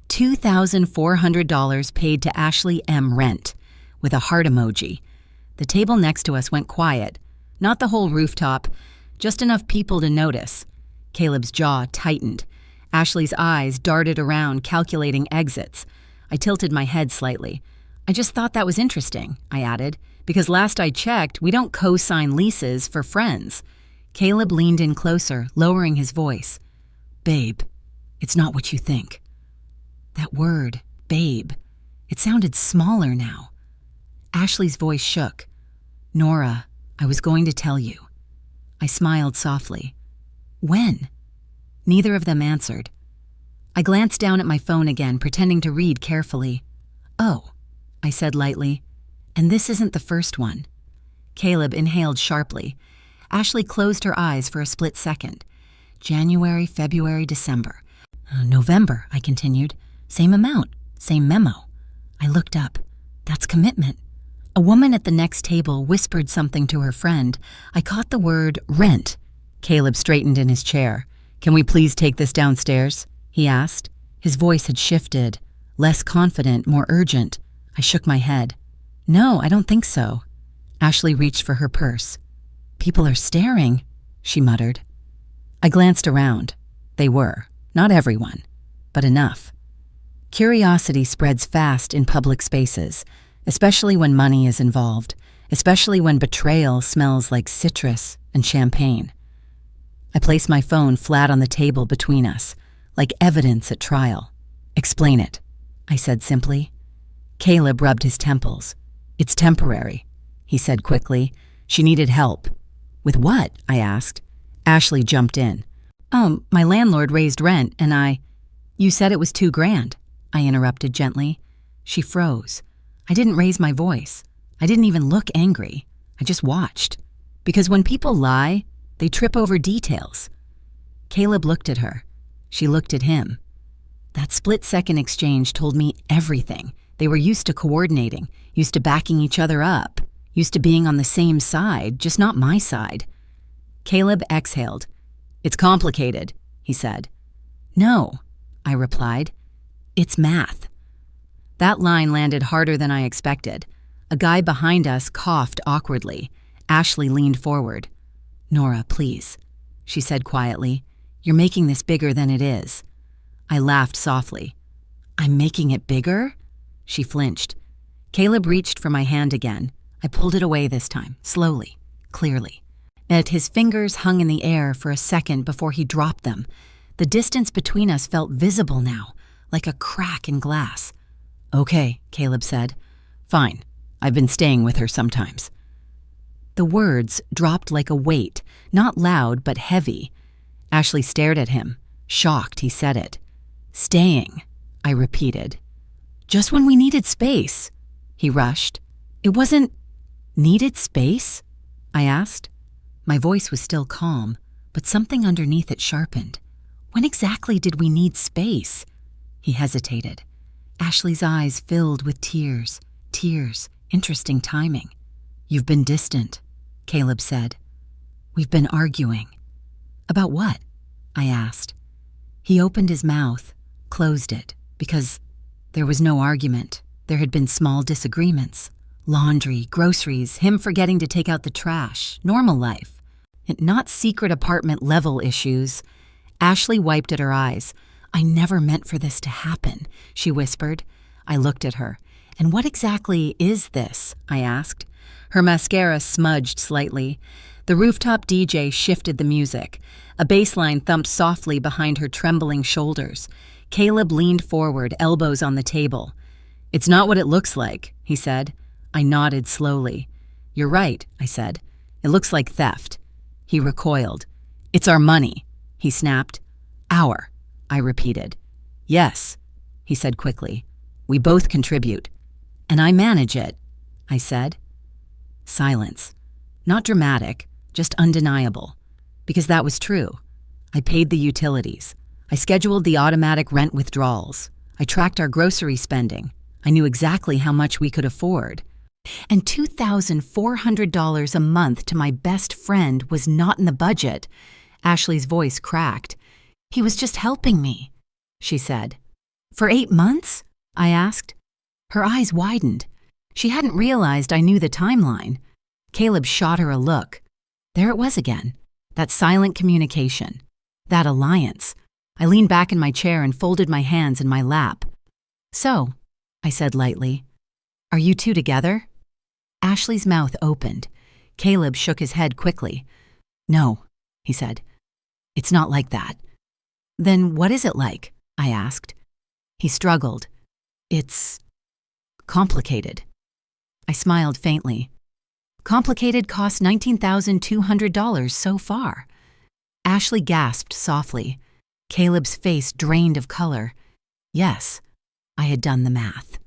$2,400 paid to Ashley M. rent, with a heart emoji. The table next to us went quiet. Not the whole rooftop, just enough people to notice. Caleb's jaw tightened. Ashley's eyes darted around, calculating exits. I tilted my head slightly. "I just thought that was interesting," I added, "because last I checked, we don't co-sign leases for friends." Caleb leaned in closer, lowering his voice. "Babe, it's not what you think." That word, babe, it sounded smaller now. Ashley's voice shook. "Nora, I was going to tell you." I smiled softly. "When?" Neither of them answered. I glanced down at my phone again, pretending to read carefully. "Oh," I said lightly, "and this isn't the first one." Caleb inhaled sharply. Ashley closed her eyes for a split second. "January, February, December. November," I continued. "Same amount, same memo." I looked up. That's commitment. A woman at the next table whispered something to her friend. I caught the word rent. Caleb straightened in his chair. "Can we please take this downstairs?" he asked. His voice had shifted, less confident, more urgent. I shook my head. "No, I don't think so." Ashley reached for her purse. "People are staring," she muttered. I glanced around. They were. Not everyone, but enough. Curiosity spreads fast in public spaces, especially when money is involved, especially when betrayal smells like citrus and champagne. I placed my phone flat on the table between us, like evidence at trial. "Explain it," I said simply. Caleb rubbed his temples. "It's temporary," he said quickly. "She needed help." "With what?" I asked. Ashley jumped in. My landlord raised rent and You said it was $2,000, I interrupted gently. She froze. I didn't raise my voice. I didn't even look angry. I just watched. Because when people lie, they trip over details. Caleb looked at her. She looked at him. That split-second exchange told me everything. They were used to coordinating, used to backing each other up, used to being on the same side, just not my side. Caleb exhaled. "It's complicated," he said. "No," I replied. "It's math." That line landed harder than I expected. A guy behind us coughed awkwardly. Ashley leaned forward. "Nora, please," she said quietly. "You're making this bigger than it is." I laughed softly. "I'm making it bigger?" She flinched. Caleb reached for my hand again. I pulled it away this time, slowly, clearly. Yet his fingers hung in the air for a second before he dropped them. The distance between us felt visible now, like a crack in glass. "Okay," Caleb said. "Fine. I've been staying with her sometimes." The words dropped like a weight, not loud but heavy. Ashley stared at him. Shocked, he said it. "Staying," I repeated. "Just when we needed space," he rushed. "It wasn't needed space?" I asked. My voice was still calm, but something underneath it sharpened. "When exactly did we need space?" He hesitated. Ashley's eyes filled with tears. Tears. Interesting timing. "You've been distant," Caleb said. "We've been arguing." "About what?" I asked. He opened his mouth, closed it, because there was no argument. There had been small disagreements. Laundry, groceries, him forgetting to take out the trash, normal life. Not secret apartment level issues. Ashley wiped at her eyes. "I never meant for this to happen," she whispered. I looked at her. "And what exactly is this?" I asked. Her mascara smudged slightly. The rooftop DJ shifted the music. A bass line thumped softly behind her trembling shoulders. Caleb leaned forward, elbows on the table. "It's not what it looks like," he said. I nodded slowly. "You're right," I said. "It looks like theft." He recoiled. "It's our money," he snapped. "Our," I repeated. "Yes," he said quickly. "We both contribute." "And I manage it," I said. Silence. Not dramatic, just undeniable. Because that was true. I paid the utilities. I scheduled the automatic rent withdrawals. I tracked our grocery spending. I knew exactly how much we could afford. And $2,400 a month to my best friend was not in the budget. Ashley's voice cracked. "He was just helping me," she said. "For 8 months?" I asked. Her eyes widened. She hadn't realized I knew the timeline. Caleb shot her a look. There it was again. That silent communication. That alliance. I leaned back in my chair and folded my hands in my lap. "So," I said lightly, "are you two together?" Ashley's mouth opened. Caleb shook his head quickly. "No," he said. "It's not like that." "Then what is it like?" I asked. He struggled. "It's complicated." I smiled faintly. "Complicated cost $19,200 so far." Ashley gasped softly. Caleb's face drained of color. Yes, I had done the math.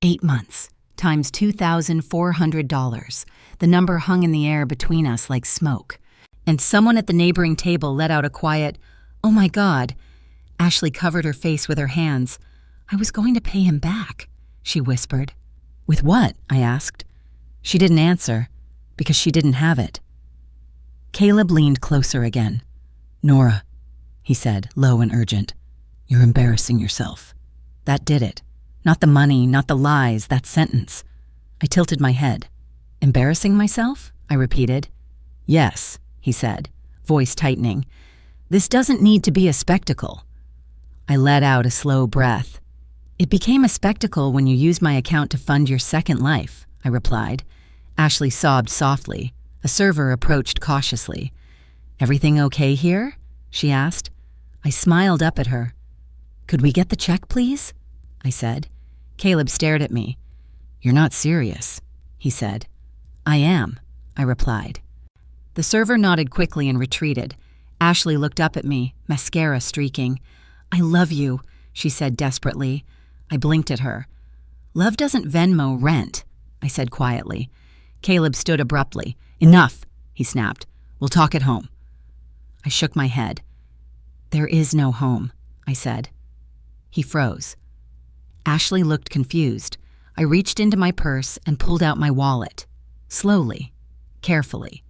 8 months times $2,400. The number hung in the air between us like smoke. And someone at the neighboring table let out a quiet, "Oh my God." Ashley covered her face with her hands. "I was going to pay him back," she whispered. "With what?" I asked. She didn't answer, because she didn't have it. Caleb leaned closer again. "Nora," he said, low and urgent, "you're embarrassing yourself." That did it. Not the money, not the lies, that sentence. I tilted my head. "Embarrassing myself?" I repeated. "Yes," he said, voice tightening. "This doesn't need to be a spectacle." I let out a slow breath. "It became a spectacle when you used my account to fund your second life," I replied. Ashley sobbed softly. A server approached cautiously. "Everything okay here?" she asked. I smiled up at her. "Could we get the check, please?" I said. Caleb stared at me. "You're not serious," he said. "I am," I replied. The server nodded quickly and retreated. Ashley looked up at me, mascara streaking. "I love you," she said desperately. I blinked at her. "Love doesn't Venmo rent," I said quietly. Caleb stood abruptly. "Enough," he snapped. "We'll talk at home." I shook my head. "There is no home," I said. He froze. Ashley looked confused. I reached into my purse and pulled out my wallet. Slowly, carefully.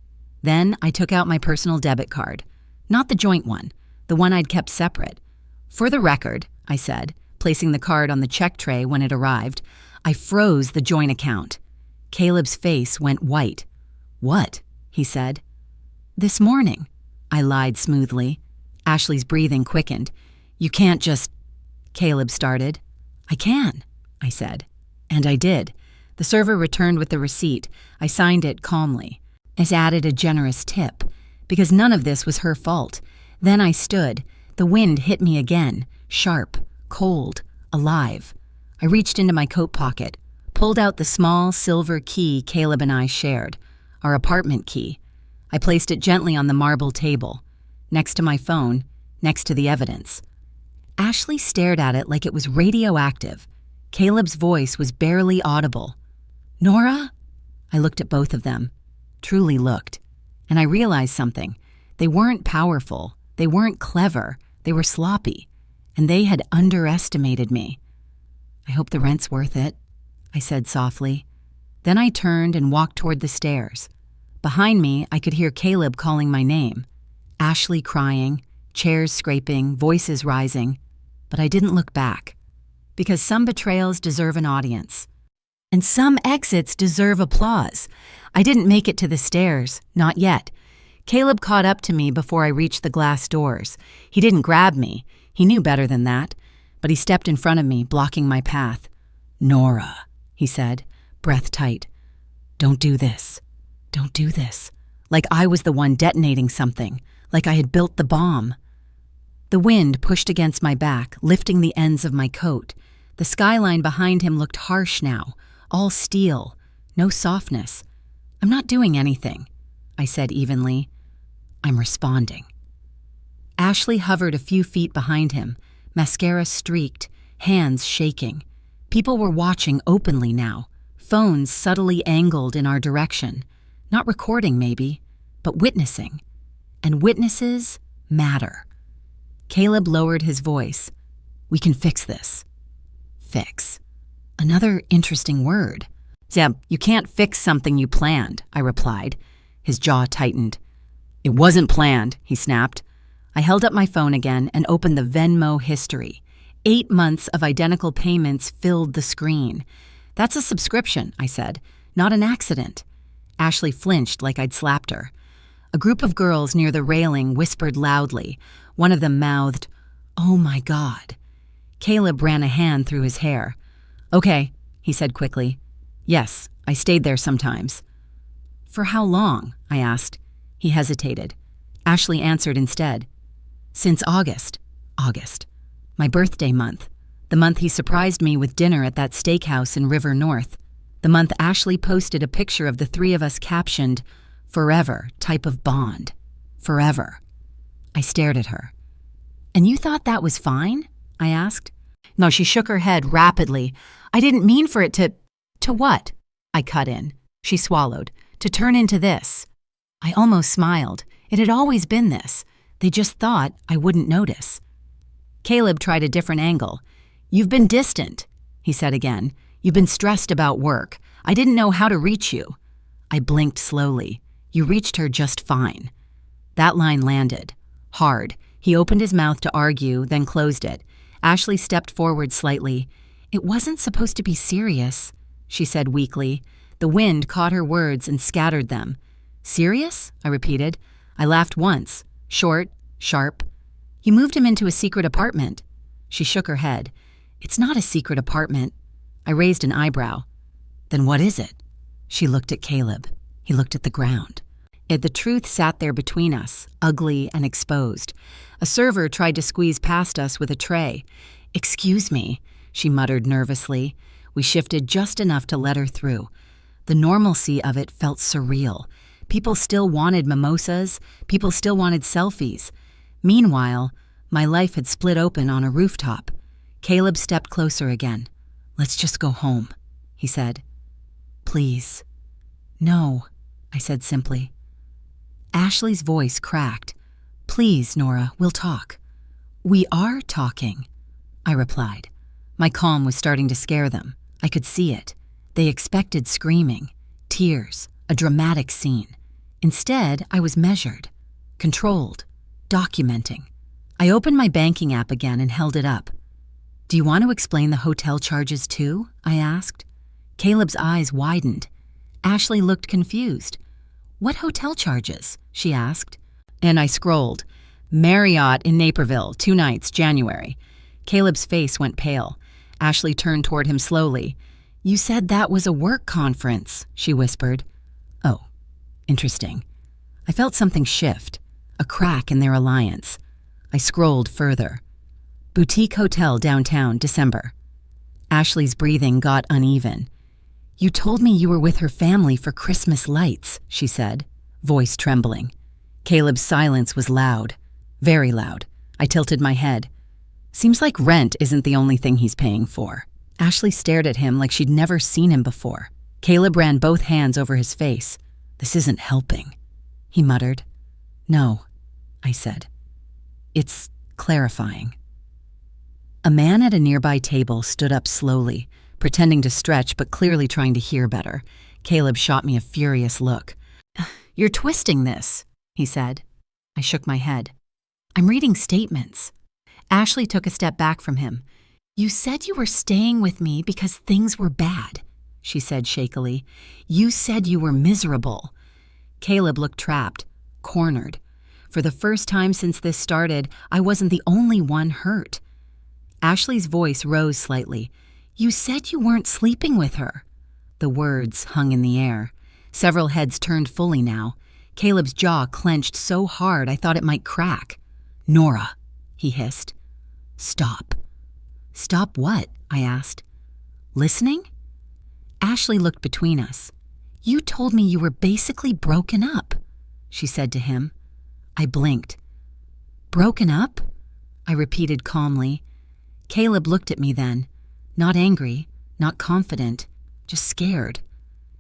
Then I took out my personal debit card. Not the joint one, the one I'd kept separate. "For the record," I said, placing the card on the check tray when it arrived, "I froze the joint account." Caleb's face went white. "What?" he said. "This morning," I lied smoothly. Ashley's breathing quickened. "You can't just—" Caleb started. "I can," I said. And I did. The server returned with the receipt. I signed it calmly. It added a generous tip, because none of this was her fault. Then I stood. The wind hit me again, sharp, cold, alive. I reached into my coat pocket, pulled out the small silver key Caleb and I shared, our apartment key. I placed it gently on the marble table, next to my phone, next to the evidence. Ashley stared at it like it was radioactive. Caleb's voice was barely audible. "Nora?" I looked at both of them, truly looked, and I realized something. They weren't powerful, they weren't clever, they were sloppy, and they had underestimated me. "I hope the rent's worth it," I said softly. Then I turned and walked toward the stairs. Behind me, I could hear Caleb calling my name. Ashley crying, chairs scraping, voices rising. But I didn't look back. Because some betrayals deserve an audience. And some exits deserve applause. I didn't make it to the stairs, not yet. Caleb caught up to me before I reached the glass doors. He didn't grab me. He knew better than that. But he stepped in front of me, blocking my path. "Nora," he said, breath tight. "Don't do this. Don't do this." Like I was the one detonating something. Like I had built the bomb. The wind pushed against my back, lifting the ends of my coat. The skyline behind him looked harsh now, all steel, no softness. "I'm not doing anything," I said evenly. "I'm responding." Ashley hovered a few feet behind him, mascara streaked, hands shaking. People were watching openly now, phones subtly angled in our direction. Not recording, maybe, but witnessing. And witnesses matter. Caleb lowered his voice. "We can fix this." Fix. Another interesting word. "Zeb, you can't fix something you planned," I replied. His jaw tightened. "It wasn't planned," he snapped. I held up my phone again and opened the Venmo history. 8 months of identical payments filled the screen. "That's a subscription," I said, "not an accident." Ashley flinched like I'd slapped her. A group of girls near the railing whispered loudly. One of them mouthed, "Oh my God." Caleb ran a hand through his hair. "Okay," he said quickly. "Yes, I stayed there sometimes." "For how long?" I asked. He hesitated. Ashley answered instead. "Since August." August. My birthday month. The month he surprised me with dinner at that steakhouse in River North. The month Ashley posted a picture of the three of us captioned, "Forever type of bond. Forever." I stared at her. "And you thought that was fine?" I asked. No, she shook her head rapidly. "I didn't mean for it to—" "To what?" I cut in. She swallowed. "To turn into this." I almost smiled. It had always been this. They just thought I wouldn't notice. Caleb tried a different angle. "You've been distant," he said again. "You've been stressed about work. I didn't know how to reach you." I blinked slowly. "You reached her just fine." That line landed. Hard. He opened his mouth to argue, then closed it. Ashley stepped forward slightly. "It wasn't supposed to be serious," she said weakly. The wind caught her words and scattered them. "Serious?" I repeated. I laughed once. Short, sharp. "You moved him into a secret apartment." She shook her head. "It's not a secret apartment." I raised an eyebrow. "Then what is it?" She looked at Caleb. He looked at the ground. The truth sat there between us, ugly and exposed. A server tried to squeeze past us with a tray. "Excuse me," she muttered nervously. We shifted just enough to let her through. The normalcy of it felt surreal. People still wanted mimosas. People still wanted selfies. Meanwhile, my life had split open on a rooftop. Caleb stepped closer again. "Let's just go home," he said. "Please." "No," I said simply. Ashley's voice cracked. "Please, Nora, we'll talk." "We are talking," I replied. My calm was starting to scare them. I could see it. They expected screaming, tears, a dramatic scene. Instead, I was measured, controlled, documenting. I opened my banking app again and held it up. "Do you want to explain the hotel charges too?" I asked. Caleb's eyes widened. Ashley looked confused. "What hotel charges?" she asked. And I scrolled. "Marriott in Naperville, 2 nights, January." Caleb's face went pale. Ashley turned toward him slowly. "You said that was a work conference," she whispered. "Oh, interesting." I felt something shift, a crack in their alliance. I scrolled further. "Boutique hotel downtown, December." Ashley's breathing got uneven. "You told me you were with her family for Christmas lights," she said, voice trembling. Caleb's silence was loud, very loud. I tilted my head. "Seems like rent isn't the only thing he's paying for." Ashley stared at him like she'd never seen him before. Caleb ran both hands over his face. "This isn't helping," he muttered. "No," I said. "It's clarifying." A man at a nearby table stood up slowly, pretending to stretch but clearly trying to hear better. Caleb shot me a furious look. "You're twisting this," he said. I shook my head. "I'm reading statements." Ashley took a step back from him. "You said you were staying with me because things were bad," she said shakily. "You said you were miserable." Caleb looked trapped, cornered. For the first time since this started, I wasn't the only one hurt. Ashley's voice rose slightly. "You said you weren't sleeping with her." The words hung in the air. Several heads turned fully now. Caleb's jaw clenched so hard I thought it might crack. "Nora," he hissed. "Stop." "Stop what?" I asked. "Listening?" Ashley looked between us. "You told me you were basically broken up," she said to him. I blinked. "Broken up?" I repeated calmly. Caleb looked at me then, not angry, not confident, just scared.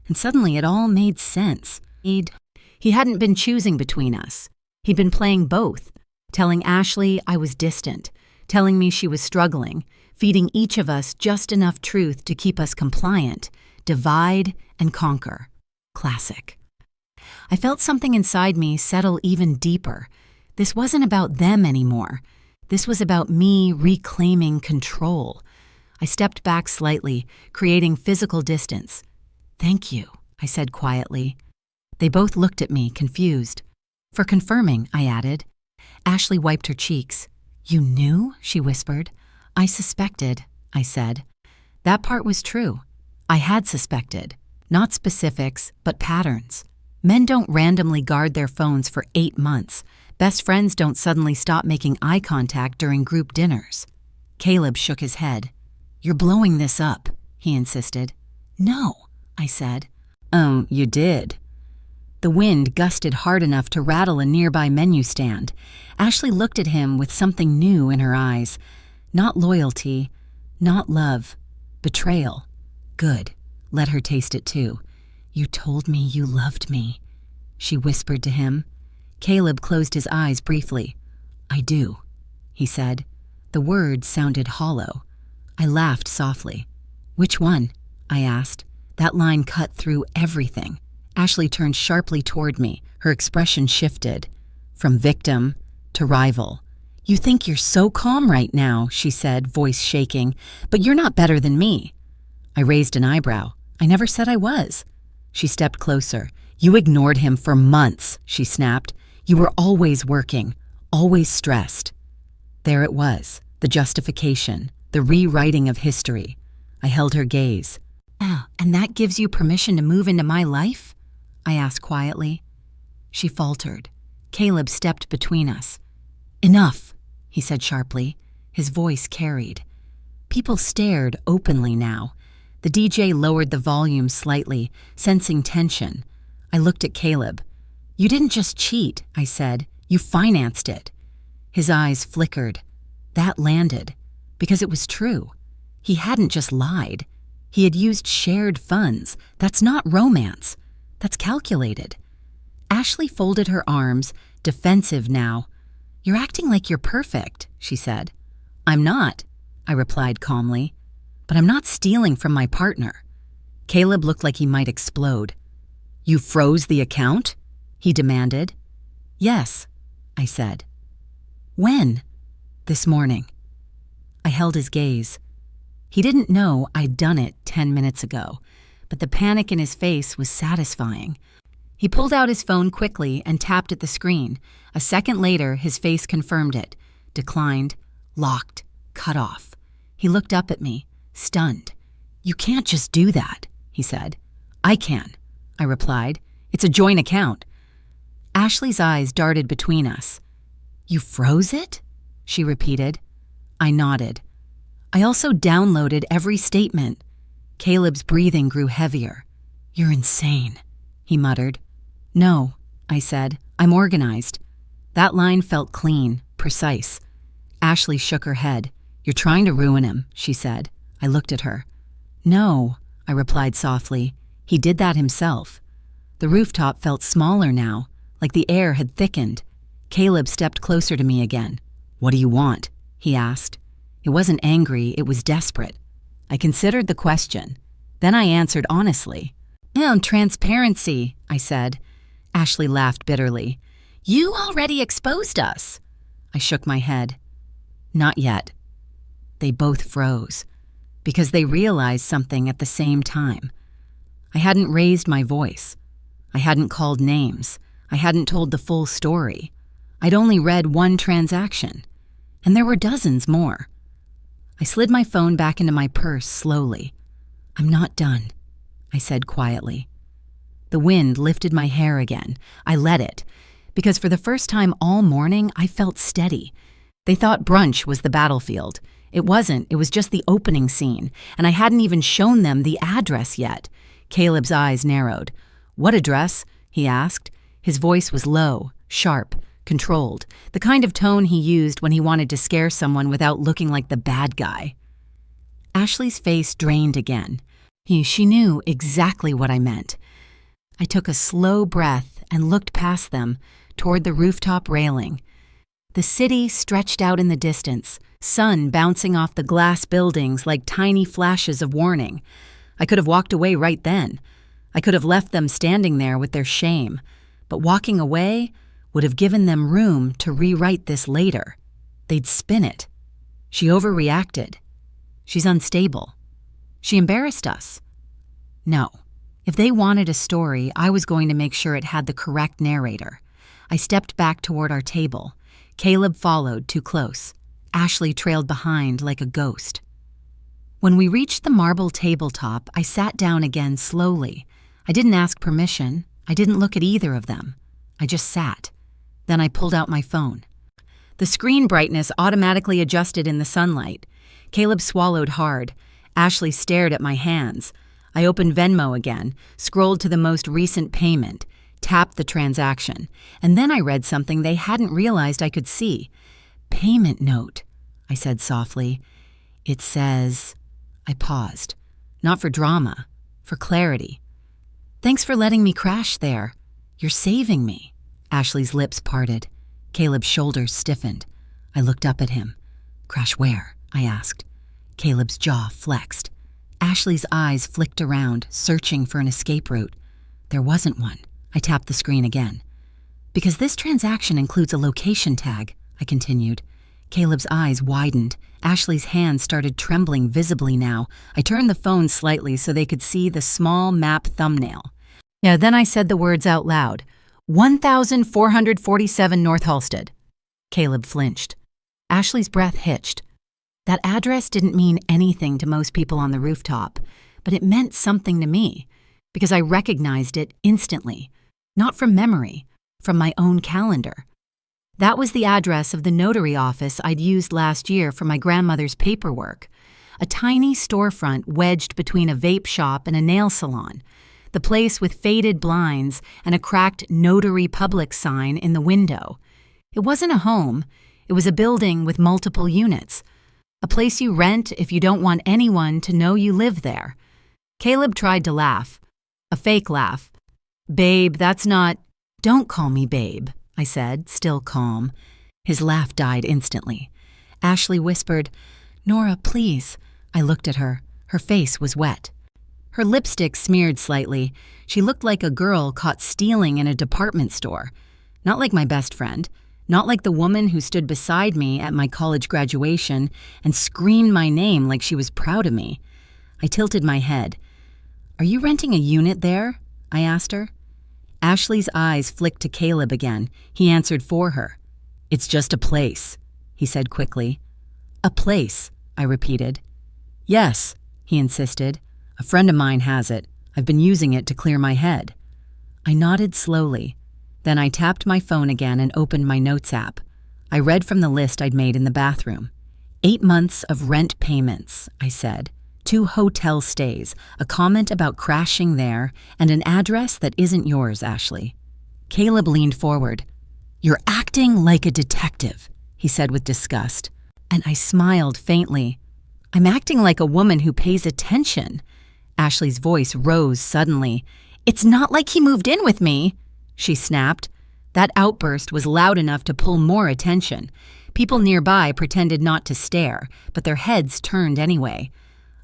And suddenly it all made sense. He hadn't been choosing between us. He'd been playing both, telling Ashley I was distant, telling me she was struggling, feeding each of us just enough truth to keep us compliant, divide and conquer. Classic. I felt something inside me settle even deeper. This wasn't about them anymore. This was about me reclaiming control. I stepped back slightly, creating physical distance. "Thank you," I said quietly. They both looked at me, confused. "For confirming," I added. Ashley wiped her cheeks. "You knew?" she whispered. "I suspected," I said. That part was true. I had suspected. Not specifics, but patterns. Men don't randomly guard their phones for 8 months. Best friends don't suddenly stop making eye contact during group dinners. Caleb shook his head. "You're blowing this up," he insisted. "No," I said. You did." The wind gusted hard enough to rattle a nearby menu stand. Ashley looked at him with something new in her eyes. Not loyalty, not love, betrayal. Good. Let her taste it too. "You told me you loved me," she whispered to him. Caleb closed his eyes briefly. "I do," he said. The words sounded hollow. I laughed softly. "Which one?" I asked. That line cut through everything. Ashley turned sharply toward me. Her expression shifted. From victim to rival. "You think you're so calm right now," she said, voice shaking, "but you're not better than me." I raised an eyebrow. "I never said I was." She stepped closer. "You ignored him for months," she snapped. "You were always working, always stressed." There it was, the justification, the rewriting of history. I held her gaze. "And that gives you permission to move into my life?" I asked quietly. She faltered. Caleb stepped between us. "Enough," he said sharply. His voice carried. People stared openly now. The DJ lowered the volume slightly, sensing tension. I looked at Caleb. You didn't just cheat, I said. You financed it. His eyes flickered. That landed, because it was true. He hadn't just lied. He had used shared funds. That's not romance. That's calculated. Ashley folded her arms, defensive now. You're acting like you're perfect, she said. I'm not, I replied calmly. But I'm not stealing from my partner. Caleb looked like he might explode. You froze the account? He demanded. Yes, I said. When? This morning. I held his gaze. He didn't know I'd done it 10 minutes ago, but the panic in his face was satisfying. He pulled out his phone quickly and tapped at the screen. A second later, his face confirmed it. Declined, locked, cut off. He looked up at me, stunned. You can't just do that, he said. I can, I replied. It's a joint account. Ashley's eyes darted between us. You froze it? She repeated. I nodded. I also downloaded every statement. Caleb's breathing grew heavier. You're insane, he muttered. No, I said. I'm organized. That line felt clean, precise. Ashley shook her head. You're trying to ruin him, she said. I looked at her. No, I replied softly. He did that himself. The rooftop felt smaller now, like the air had thickened. Caleb stepped closer to me again. What do you want? He asked. It wasn't angry, it was desperate. I considered the question. Then I answered honestly. Transparency, I said. Ashley laughed bitterly. You already exposed us. I shook my head. Not yet. They both froze, because they realized something at the same time. I hadn't raised my voice. I hadn't called names. I hadn't told the full story. I'd only read one transaction, and there were dozens more. I slid my phone back into my purse slowly. I'm not done, I said quietly. The wind lifted my hair again. I let it, because for the first time all morning I felt steady. They thought Brunch was the battlefield. It wasn't, it was just the opening scene, and I hadn't even shown them the address yet. Caleb's eyes narrowed. What address? He asked. His voice was low, sharp, controlled, the kind of tone he used when he wanted to scare someone without looking like the bad guy. Ashley's face drained again. She knew exactly what I meant. I took a slow breath and looked past them, toward the rooftop railing. The city stretched out in the distance, sun bouncing off the glass buildings like tiny flashes of warning. I could have walked away right then. I could have left them standing there with their shame, but walking away would have given them room to rewrite this later. They'd spin it. She overreacted. She's unstable. She embarrassed us. No. If they wanted a story, I was going to make sure it had the correct narrator. I stepped back toward our table. Caleb followed, too close. Ashley trailed behind like a ghost. When we reached the marble tabletop, I sat down again slowly. I didn't ask permission. I didn't look at either of them. I just sat. Then I pulled out my phone. The screen brightness automatically adjusted in the sunlight. Caleb swallowed hard. Ashley stared at my hands. I opened Venmo again, scrolled to the most recent payment, tapped the transaction, and then I read something they hadn't realized I could see. Payment note, I said softly. It says... I paused. Not for drama, for clarity. Thanks for letting me crash there. You're saving me. Ashley's lips parted. Caleb's shoulders stiffened. I looked up at him. Crash where? I asked. Caleb's jaw flexed. Ashley's eyes flicked around, searching for an escape route. There wasn't one. I tapped the screen again. Because this transaction includes a location tag, I continued. Caleb's eyes widened. Ashley's hands started trembling visibly now. I turned the phone slightly so they could see the small map thumbnail. Then I said the words out loud. 1447 North Halsted. Caleb flinched. Ashley's breath hitched. That address didn't mean anything to most people on the rooftop, but it meant something to me, because I recognized it instantly, not from memory, from my own calendar. That was the address of the notary office I'd used last year for my grandmother's paperwork, a tiny storefront wedged between a vape shop and a nail salon. the place with faded blinds and a cracked Notary Public sign in the window. It wasn't a home. It was a building with multiple units. A place you rent if you don't want anyone to know you live there. Caleb tried to laugh. A fake laugh. "Babe, that's not—" "Don't call me babe," I said, still calm. His laugh died instantly. Ashley whispered, "Nora, please." I looked at her. Her face was wet. Her lipstick smeared slightly. She looked like a girl caught stealing in a department store. Not like my best friend. Not like the woman who stood beside me at my college graduation and screamed my name like she was proud of me. I tilted my head. "Are you renting a unit there?" I asked her. Ashley's eyes flicked to Caleb again. He answered for her. "It's just a place," he said quickly. "A place," I repeated. "Yes," he insisted. "A friend of mine has it. I've been using it to clear my head." I nodded slowly. Then I tapped my phone again and opened my notes app. I read from the list I'd made in the bathroom. 8 months of rent payments, I said. 2 hotel stays, a comment about crashing there, and an address that isn't yours, Ashley. Caleb leaned forward. "You're acting like a detective," he said with disgust. And I smiled faintly. "I'm acting like a woman who pays attention." Ashley's voice rose suddenly. "It's not like he moved in with me," she snapped. That outburst was loud enough to pull more attention. People nearby pretended not to stare, but their heads turned anyway.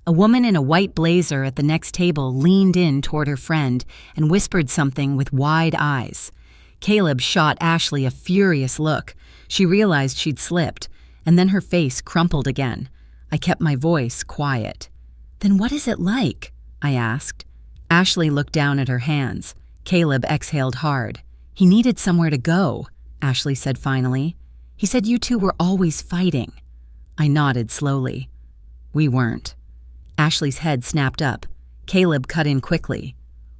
A woman in a white blazer at the next table leaned in toward her friend and whispered something with wide eyes. Caleb shot Ashley a furious look. She realized she'd slipped, and then her face crumpled again. I kept my voice quiet. "Then what is it like?" I asked. Ashley looked down at her hands. Caleb exhaled hard. "He needed somewhere to go," Ashley said finally. "He said you two were always fighting." I nodded slowly. "We weren't." Ashley's head snapped up. Caleb cut in quickly.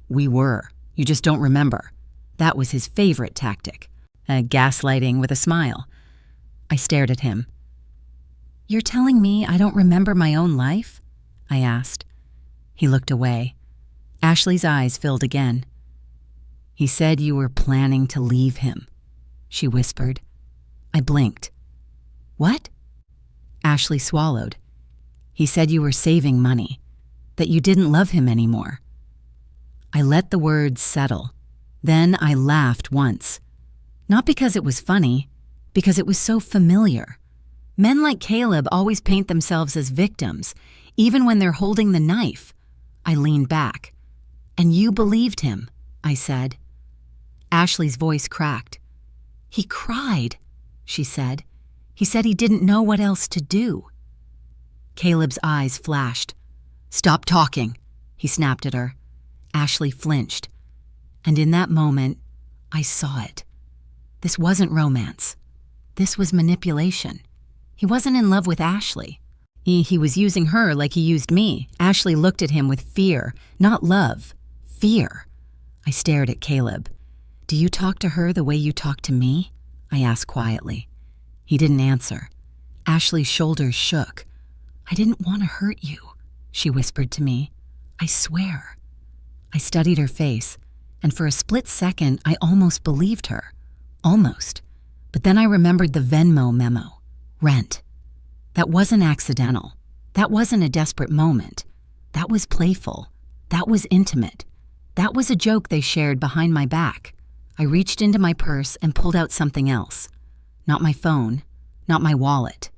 "We were. You just don't remember." That was his favorite tactic. Gaslighting with a smile. I stared at him. "You're telling me I don't remember my own life?" I asked. He looked away. Ashley's eyes filled again. "He said you were planning to leave him," she whispered. I blinked. "What?" Ashley swallowed. "He said you were saving money, that you didn't love him anymore." I let the words settle. Then I laughed once. Not because it was funny, because it was so familiar. Men like Caleb always paint themselves as victims, even when they're holding the knife. I leaned back. "And you believed him," I said. Ashley's voice cracked. "He cried," she said. "He said he didn't know what else to do." Caleb's eyes flashed. "Stop talking," he snapped at her. Ashley flinched. And in that moment, I saw it. This wasn't romance. This was manipulation. He wasn't in love with Ashley. He was using her like he used me. Ashley looked at him with fear, not love. Fear. I stared at Caleb. "Do you talk to her the way you talk to me?" I asked quietly. He didn't answer. Ashley's shoulders shook. "I didn't want to hurt you," she whispered to me. "I swear." I studied her face, and for a split second, I almost believed her. Almost. But then I remembered the Venmo memo. Rent. That wasn't accidental. That wasn't a desperate moment. That was playful. That was intimate. That was a joke they shared behind my back. I reached into my purse and pulled out something else. Not my phone. Not my wallet.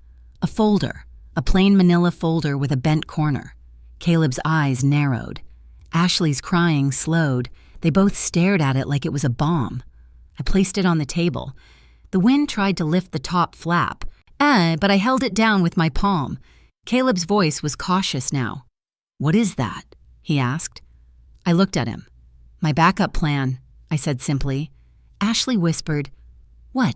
A folder. A plain manila folder with a bent corner. Caleb's eyes narrowed. Ashley's crying slowed. They both stared at it like it was a bomb. I placed it on the table. The wind tried to lift the top flap, but I held it down with my palm. Caleb's voice was cautious now. "What is that?" he asked. I looked at him. "My backup plan," I said simply. Ashley whispered, "What?"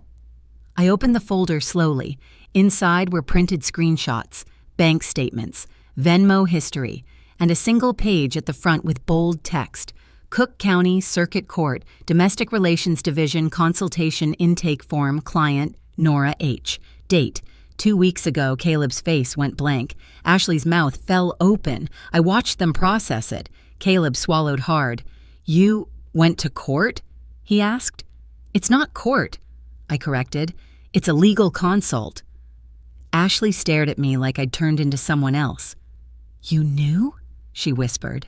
I opened the folder slowly. Inside were printed screenshots, bank statements, Venmo history, and a single page at the front with bold text. Cook County Circuit Court, Domestic Relations Division Consultation Intake Form, Client, Nora H. Date, 2 weeks ago. Caleb's face went blank. Ashley's mouth fell open. I watched them process it. Caleb swallowed hard. You went to court? He asked. It's not court, I corrected. It's a legal consult. Ashley stared at me like I'd turned into someone else. You knew? She whispered.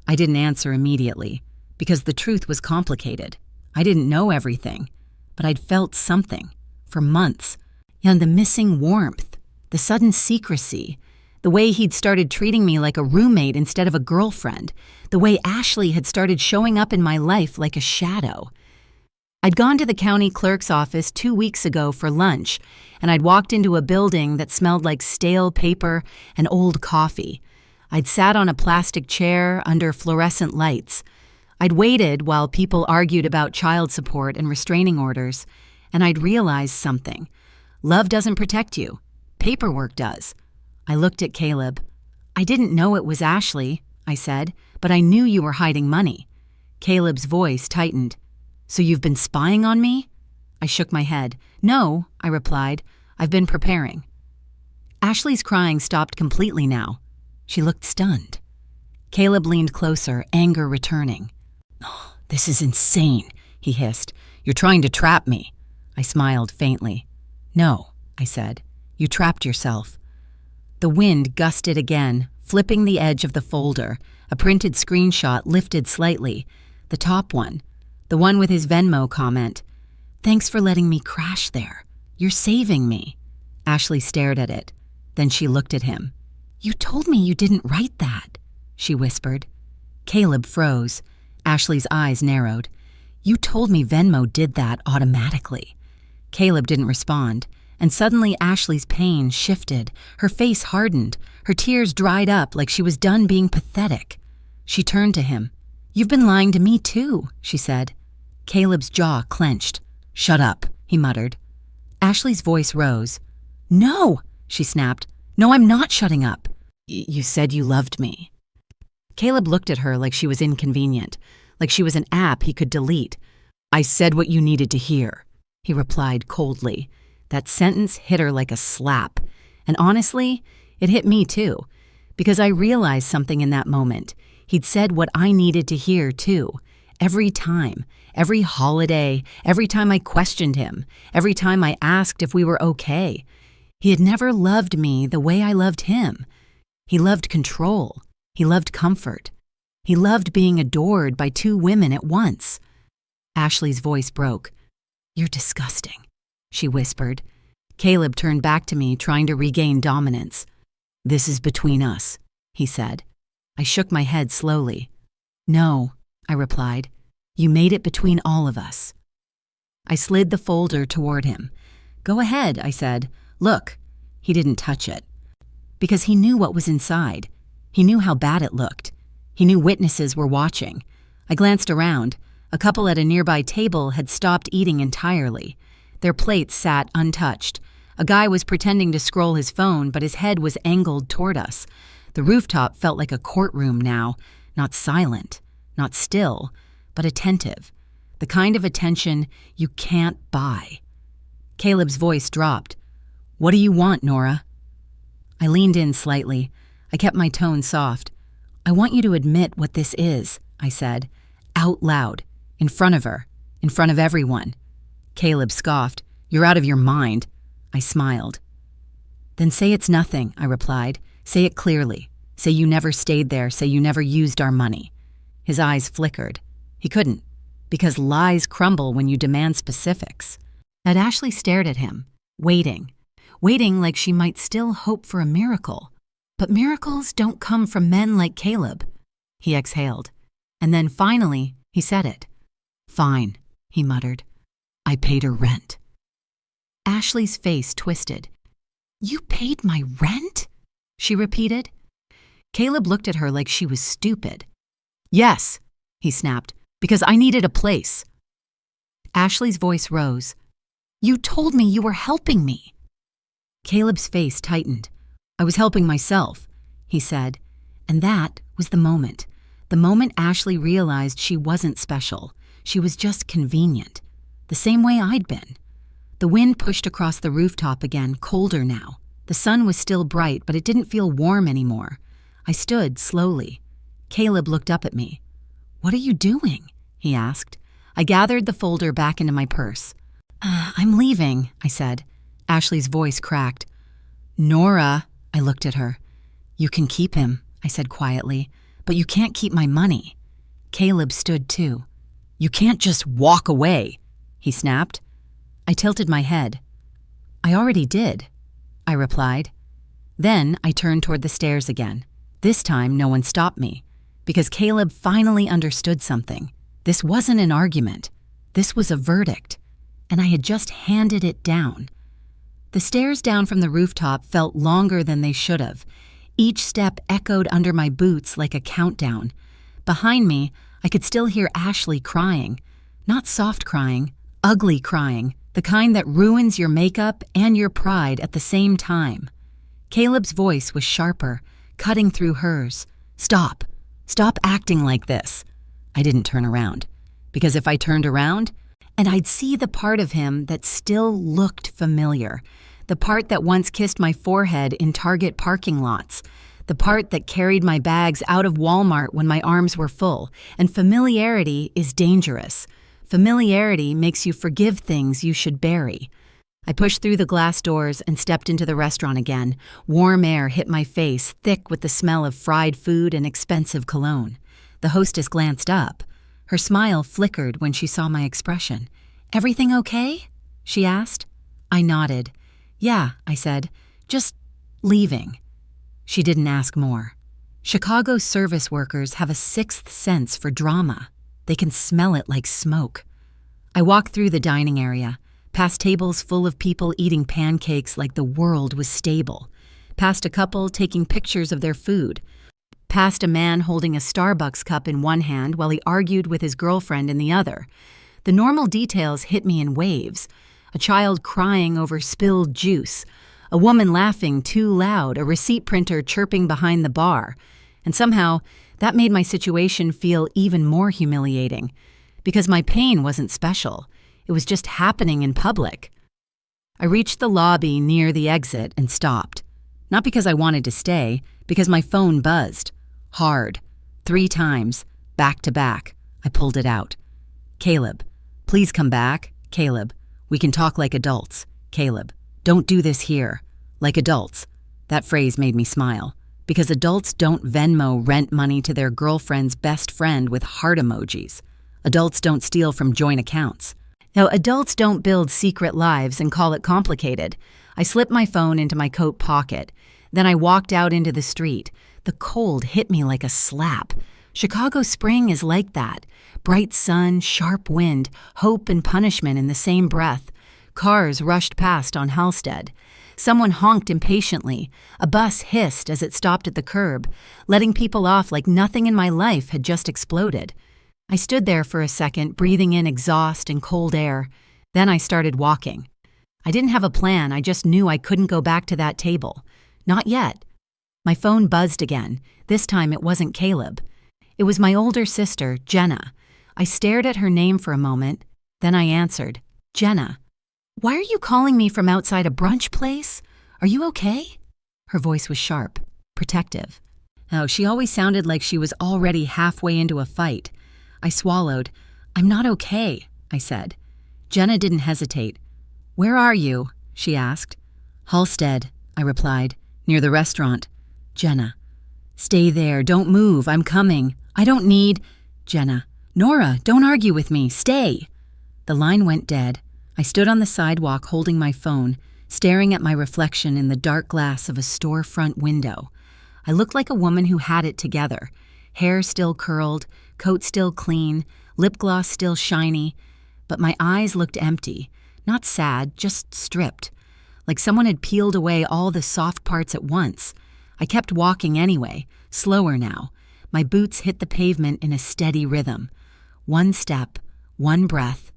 I didn't answer immediately, because the truth was complicated. I didn't know everything, but I'd felt something, for months. And the missing warmth, the sudden secrecy, the way he'd started treating me like a roommate instead of a girlfriend, the way Ashley had started showing up in my life like a shadow. I'd gone to the county clerk's office 2 weeks ago for lunch, and I'd walked into a building that smelled like stale paper and old coffee. I'd sat on a plastic chair under fluorescent lights. I'd waited while people argued about child support and restraining orders, and I'd realized something. Love doesn't protect you. Paperwork does. I looked at Caleb. I didn't know it was Ashley, I said, but I knew you were hiding money. Caleb's voice tightened. So you've been spying on me? I shook my head. No, I replied. I've been preparing. Ashley's crying stopped completely now. She looked stunned. Caleb leaned closer, anger returning. Oh, this is insane, he hissed. You're trying to trap me. I smiled faintly. No, I said. You trapped yourself. The wind gusted again, flipping the edge of the folder. A printed screenshot lifted slightly. The top one. The one with his Venmo comment. Thanks for letting me crash there. You're saving me. Ashley stared at it. Then she looked at him. You told me you didn't write that, she whispered. Caleb froze. Ashley's eyes narrowed. You told me Venmo did that automatically. Caleb didn't respond, and suddenly Ashley's pain shifted. Her face hardened. Her tears dried up like she was done being pathetic. She turned to him. You've been lying to me too, she said. Caleb's jaw clenched. Shut up, he muttered. Ashley's voice rose. No, she snapped. No, I'm not shutting up. You said you loved me. Caleb looked at her like she was inconvenient, like she was an app he could delete. I said what you needed to hear, he replied coldly. That sentence hit her like a slap. And honestly, it hit me too, because I realized something in that moment. He'd said what I needed to hear too. Every time, every holiday, every time I questioned him, every time I asked if we were okay. He had never loved me the way I loved him. He loved control. He loved comfort. He loved being adored by 2 women at once. Ashley's voice broke. You're disgusting, she whispered. Caleb turned back to me, trying to regain dominance. This is between us, he said. I shook my head slowly. No, I replied. You made it between all of us. I slid the folder toward him. Go ahead, I said. Look. He didn't touch it. Because he knew what was inside. He knew how bad it looked. He knew witnesses were watching. I glanced around. A couple at a nearby table had stopped eating entirely. Their plates sat untouched. A guy was pretending to scroll his phone, but his head was angled toward us. The rooftop felt like a courtroom now, not silent, not still, but attentive. The kind of attention you can't buy. Caleb's voice dropped. What do you want, Nora? I leaned in slightly. I kept my tone soft. I want you to admit what this is, I said, out loud, in front of her, in front of everyone. Caleb scoffed. You're out of your mind. I smiled. Then say it's nothing, I replied. Say it clearly. Say you never stayed there. Say you never used our money. His eyes flickered. He couldn't, because lies crumble when you demand specifics. And Ashley stared at him, waiting like she might still hope for a miracle. But miracles don't come from men like Caleb. He exhaled. And then finally, he said it. Fine, he muttered. I paid her rent. Ashley's face twisted. You paid my rent? She repeated. Caleb looked at her like she was stupid. Yes, he snapped, because I needed a place. Ashley's voice rose. You told me you were helping me. Caleb's face tightened. I was helping myself, he said. And that was the moment Ashley realized she wasn't special. She was just convenient, the same way I'd been. The wind pushed across the rooftop again, colder now. The sun was still bright, but it didn't feel warm anymore. I stood slowly. Caleb looked up at me. "What are you doing?" he asked. I gathered the folder back into my purse. I'm leaving," I said. Ashley's voice cracked. "Nora," I looked at her. "You can keep him," I said quietly, "but you can't keep my money." Caleb stood too. "You can't just walk away," he snapped. I tilted my head. "I already did," I replied. Then I turned toward the stairs again. This time no one stopped me, because Caleb finally understood something. This wasn't an argument. This was a verdict, and I had just handed it down. The stairs down from the rooftop felt longer than they should have. Each step echoed under my boots like a countdown. Behind me, I could still hear Ashley crying. Not soft crying, ugly crying, the kind that ruins your makeup and your pride at the same time. Caleb's voice was sharper, cutting through hers. "Stop. Stop acting like this." I didn't turn around, because if I turned around, and I'd see the part of him that still looked familiar, the part that once kissed my forehead in Target parking lots, the part that carried my bags out of Walmart when my arms were full. And familiarity is dangerous. Familiarity makes you forgive things you should bury. I pushed through the glass doors and stepped into the restaurant again. Warm air hit my face, thick with the smell of fried food and expensive cologne. The hostess glanced up. Her smile flickered when she saw my expression. "Everything okay?" she asked. I nodded. "Yeah," I said. "Just leaving." She didn't ask more. Chicago service workers have a sixth sense for drama. They can smell it like smoke. I walked through the dining area, past tables full of people eating pancakes like the world was stable, past a couple taking pictures of their food, past a man holding a Starbucks cup in one hand while he argued with his girlfriend in the other. The normal details hit me in waves. A child crying over spilled juice, a woman laughing too loud, a receipt printer chirping behind the bar. And somehow, that made my situation feel even more humiliating, because my pain wasn't special. It was just happening in public. I reached the lobby near the exit and stopped. Not because I wanted to stay, because my phone buzzed. Hard. 3 times, back to back. I pulled it out. "Caleb, please come back. Caleb, we can talk like adults. Caleb, don't do this here. Like adults." That phrase made me smile, because adults don't Venmo rent money to their girlfriend's best friend with heart emojis. Adults don't steal from joint accounts. No, adults don't build secret lives and call it complicated. I slipped my phone into my coat pocket. Then I walked out into the street. The cold hit me like a slap. Chicago spring is like that. Bright sun, sharp wind, hope and punishment in the same breath. Cars rushed past on Halstead. Someone honked impatiently. A bus hissed as it stopped at the curb, letting people off like nothing in my life had just exploded. I stood there for a second, breathing in exhaust and cold air. Then I started walking. I didn't have a plan, I just knew I couldn't go back to that table. Not yet. My phone buzzed again. This time it wasn't Caleb. It was my older sister, Jenna. I stared at her name for a moment, then I answered, "Jenna, why are you calling me from outside a brunch place? Are you okay?" Her voice was sharp, protective. Oh, she always sounded like she was already halfway into a fight. I swallowed. "I'm not okay," I said. Jenna didn't hesitate. "Where are you?" she asked. "Halstead," I replied, "near the restaurant." "Jenna, stay there, don't move, I'm coming. I don't need—" "Jenna, Nora, don't argue with me, stay." The line went dead. I stood on the sidewalk holding my phone, staring at my reflection in the dark glass of a storefront window. I looked like a woman who had it together. Hair still curled, coat still clean, lip gloss still shiny, but my eyes looked empty, not sad, just stripped, like someone had peeled away all the soft parts at once. I kept walking anyway, slower now. My boots hit the pavement in a steady rhythm. One step, one breath.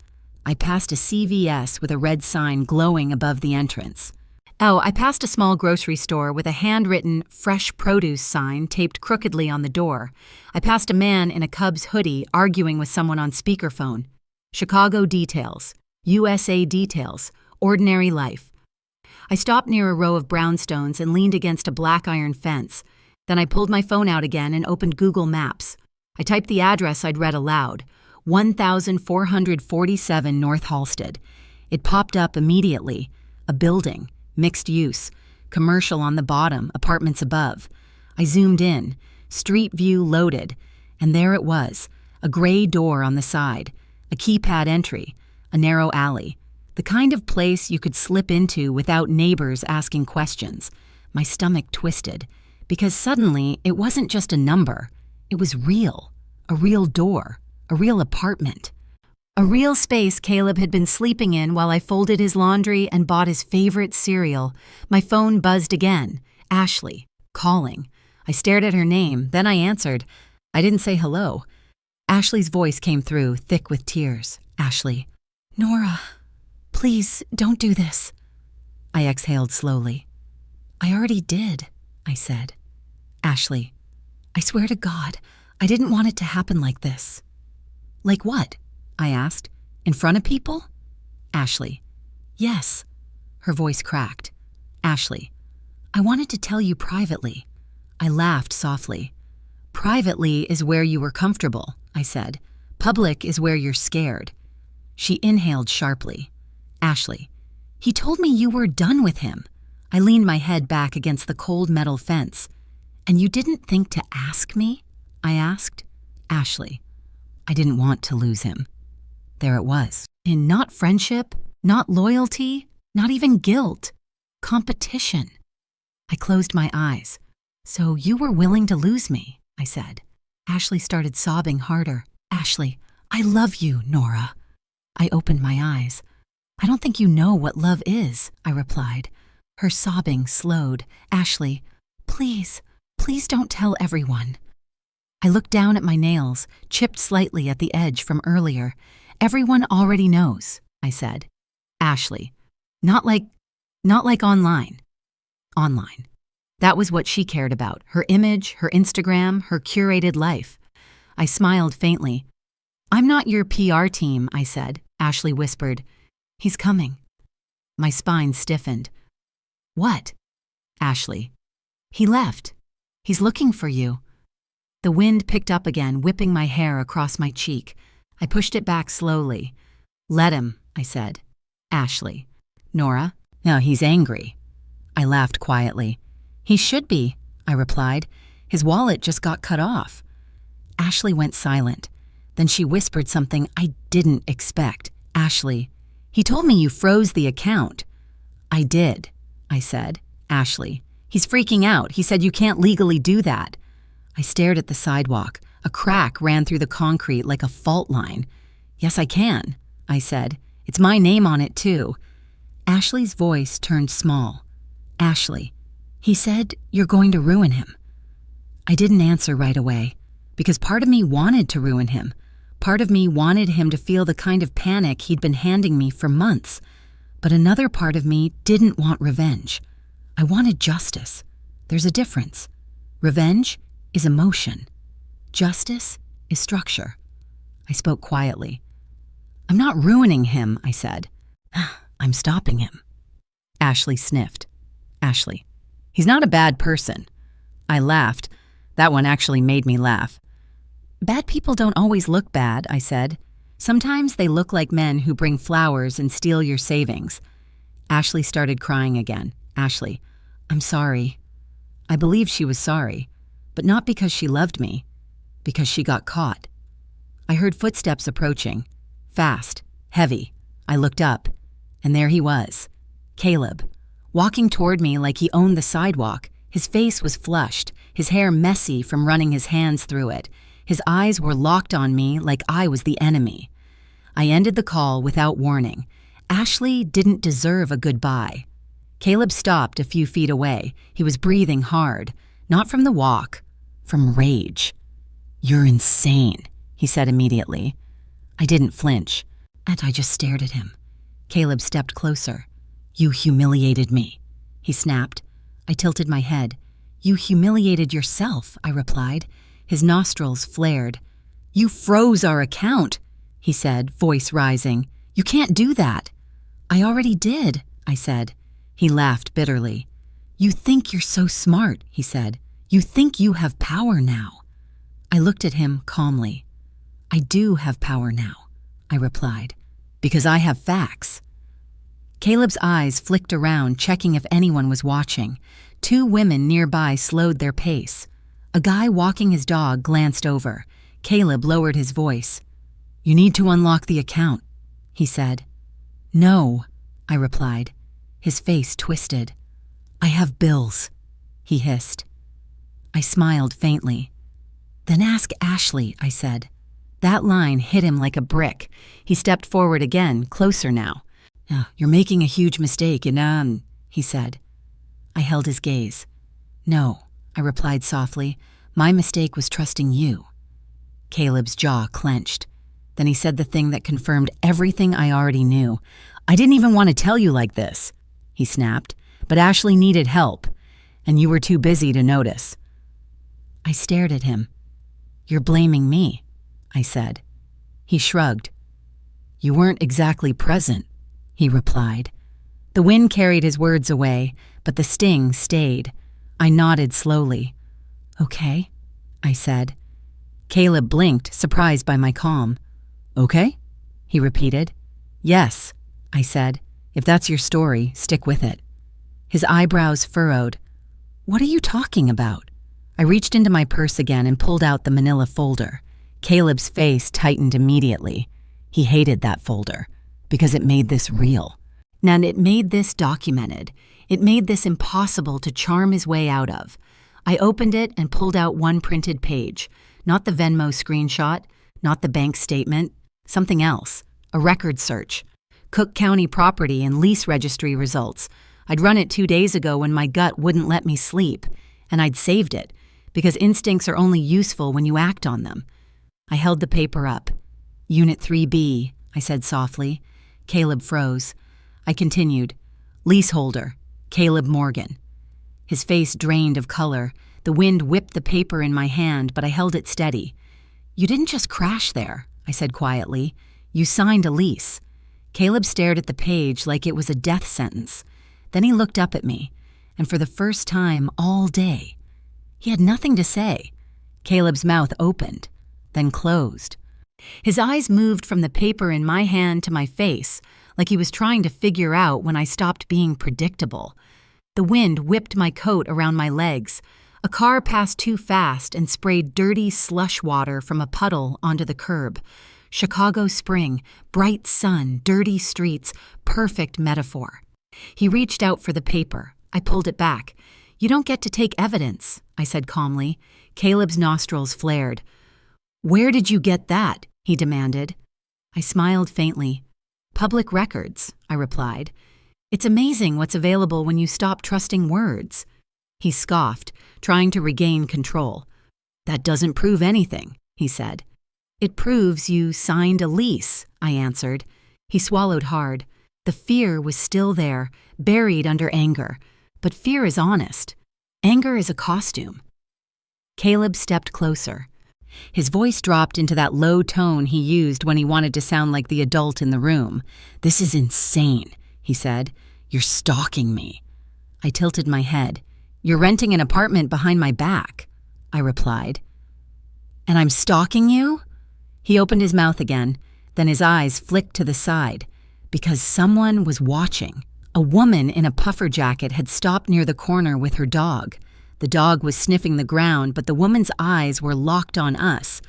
I passed a CVS with a red sign glowing above the entrance. Oh, I passed a small grocery store with a handwritten "Fresh Produce" sign taped crookedly on the door. I passed a man in a Cubs hoodie arguing with someone on speakerphone. Chicago details, USA details, ordinary life. I stopped near a row of brownstones and leaned against a black iron fence. Then I pulled my phone out again and opened Google Maps. I typed the address I'd read aloud, 1447 North Halsted. It popped up immediately. A building, mixed use, commercial on the bottom, apartments above. I zoomed in, street view loaded, and there it was, a gray door on the side, a keypad entry, a narrow alley, the kind of place you could slip into without neighbors asking questions. My stomach twisted, because suddenly it wasn't just a number, it was real, a real door, a real apartment. A real space Caleb had been sleeping in while I folded his laundry and bought his favorite cereal. My phone buzzed again. Ashley, calling. I stared at her name, then I answered. I didn't say hello. Ashley's voice came through, thick with tears. Ashley. Nora, please don't do this. I exhaled slowly. I already did, I said. Ashley, I swear to God, I didn't want it to happen like this. Like what? I asked. In front of people? Ashley. Yes. Her voice cracked. Ashley, I wanted to tell you privately. I laughed softly. Privately is where you were comfortable, I said. Public is where you're scared. She inhaled sharply. Ashley, he told me you were done with him. I leaned my head back against the cold metal fence. And you didn't think to ask me? I asked. Ashley, I didn't want to lose him. There it was. In not friendship, not loyalty, not even guilt. Competition. I closed my eyes. So you were willing to lose me, I said. Ashley started sobbing harder. Ashley, I love you, Nora. I opened my eyes. I don't think you know what love is, I replied. Her sobbing slowed. Ashley, please don't tell everyone. I looked down at my nails, chipped slightly at the edge from earlier. Everyone already knows, I said. Ashley, not like online. Online. That was what she cared about, her image, her Instagram, her curated life. I smiled faintly. I'm not your PR team, I said. Ashley whispered. He's coming. My spine stiffened. What? Ashley. He left. He's looking for you. The wind picked up again, whipping my hair across my cheek. I pushed it back slowly. Let him, I said. Ashley. Nora? No, he's angry. I laughed quietly. He should be, I replied. His wallet just got cut off. Ashley went silent. Then she whispered something I didn't expect. Ashley, he told me you froze the account. I did, I said. Ashley, he's freaking out. He said you can't legally do that. I stared at the sidewalk. A crack ran through the concrete like a fault line. Yes, I can, I said. It's my name on it, too. Ashley's voice turned small. Ashley, he said you're going to ruin him. I didn't answer right away, because part of me wanted to ruin him. Part of me wanted him to feel the kind of panic he'd been handing me for months. But another part of me didn't want revenge. I wanted justice. There's a difference. Revenge is emotion. Justice is structure. I spoke quietly. I'm not ruining him, I said. I'm stopping him. Ashley sniffed. Ashley, he's not a bad person. I laughed. That one actually made me laugh. Bad people don't always look bad, I said. Sometimes they look like men who bring flowers and steal your savings. Ashley started crying again. Ashley, I'm sorry. I believed she was sorry, but not because she loved me, because she got caught. I heard footsteps approaching. Fast, heavy. I looked up, and there he was. Caleb, walking toward me like he owned the sidewalk. His face was flushed, his hair messy from running his hands through it. His eyes were locked on me like I was the enemy. I ended the call without warning. Ashley didn't deserve a goodbye. Caleb stopped a few feet away. He was breathing hard, not from the walk, from rage. You're insane, he said immediately. I didn't flinch, and I just stared at him. Caleb stepped closer. You humiliated me, he snapped. I tilted my head. You humiliated yourself, I replied. His nostrils flared. You froze our account, he said, voice rising. You can't do that. I already did, I said. He laughed bitterly. You think you're so smart, he said. You think you have power now. I looked at him calmly. I do have power now, I replied, because I have facts. Caleb's eyes flicked around, checking if anyone was watching. 2 women nearby slowed their pace. A guy walking his dog glanced over. Caleb lowered his voice. You need to unlock the account, he said. No, I replied. His face twisted. I have bills, he hissed. I smiled faintly. Then ask Ashley, I said. That line hit him like a brick. He stepped forward again, closer now. You're making a huge mistake, he said. I held his gaze. No, I replied softly. My mistake was trusting you. Caleb's jaw clenched. Then he said the thing that confirmed everything I already knew. I didn't even want to tell you like this, he snapped, but Ashley needed help, and you were too busy to notice. I stared at him. You're blaming me, I said. He shrugged. You weren't exactly present, he replied. The wind carried his words away, but the sting stayed. I nodded slowly. Okay, I said. Caleb blinked, surprised by my calm. Okay, he repeated. Yes, I said. If that's your story, stick with it. His eyebrows furrowed. What are you talking about? I reached into my purse again and pulled out the manila folder. Caleb's face tightened immediately. He hated that folder because it made this real. And it made this documented. It made this impossible to charm his way out of. I opened it and pulled out one printed page. Not the Venmo screenshot, not the bank statement, something else. A record search. Cook County property and lease registry results. I'd run it 2 days ago when my gut wouldn't let me sleep, and I'd saved it, because instincts are only useful when you act on them. I held the paper up. Unit 3B, I said softly. Caleb froze. I continued. Leaseholder, Caleb Morgan. His face drained of color. The wind whipped the paper in my hand, but I held it steady. You didn't just crash there, I said quietly. You signed a lease. Caleb stared at the page like it was a death sentence. Then he looked up at me, and for the first time all day, he had nothing to say. Caleb's mouth opened, then closed. His eyes moved from the paper in my hand to my face, like he was trying to figure out when I stopped being predictable. The wind whipped my coat around my legs. A car passed too fast and sprayed dirty slush water from a puddle onto the curb. Chicago spring, bright sun, dirty streets, perfect metaphor. He reached out for the paper. I pulled it back. You don't get to take evidence, I said calmly. Caleb's nostrils flared. Where did you get that? He demanded. I smiled faintly. Public records, I replied. It's amazing what's available when you stop trusting words. He scoffed, trying to regain control. That doesn't prove anything, he said. It proves you signed a lease, I answered. He swallowed hard. The fear was still there, buried under anger. But fear is honest. Anger is a costume. Caleb stepped closer. His voice dropped into that low tone he used when he wanted to sound like the adult in the room. This is insane, he said. You're stalking me. I tilted my head. You're renting an apartment behind my back, I replied. And I'm stalking you? He opened his mouth again, then his eyes flicked to the side. Because someone was watching. A woman in a puffer jacket had stopped near the corner with her dog. The dog was sniffing the ground, but the woman's eyes were locked on us.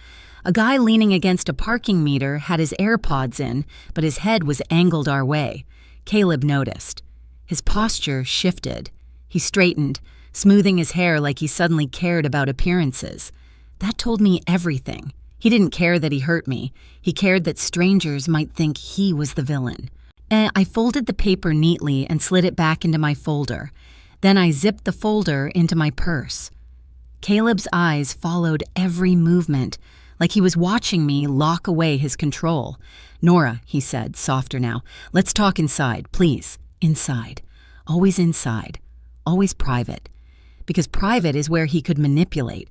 A guy leaning against a parking meter had his AirPods in, but his head was angled our way. Caleb noticed. His posture shifted. He straightened, smoothing his hair like he suddenly cared about appearances. That told me everything. He didn't care that he hurt me. He cared that strangers might think he was the villain. I folded the paper neatly and slid it back into my folder. Then I zipped the folder into my purse. Caleb's eyes followed every movement, like he was watching me lock away his control. Nora, he said, softer now, let's talk inside, please. Inside. Always inside. Always private. Because private is where he could manipulate.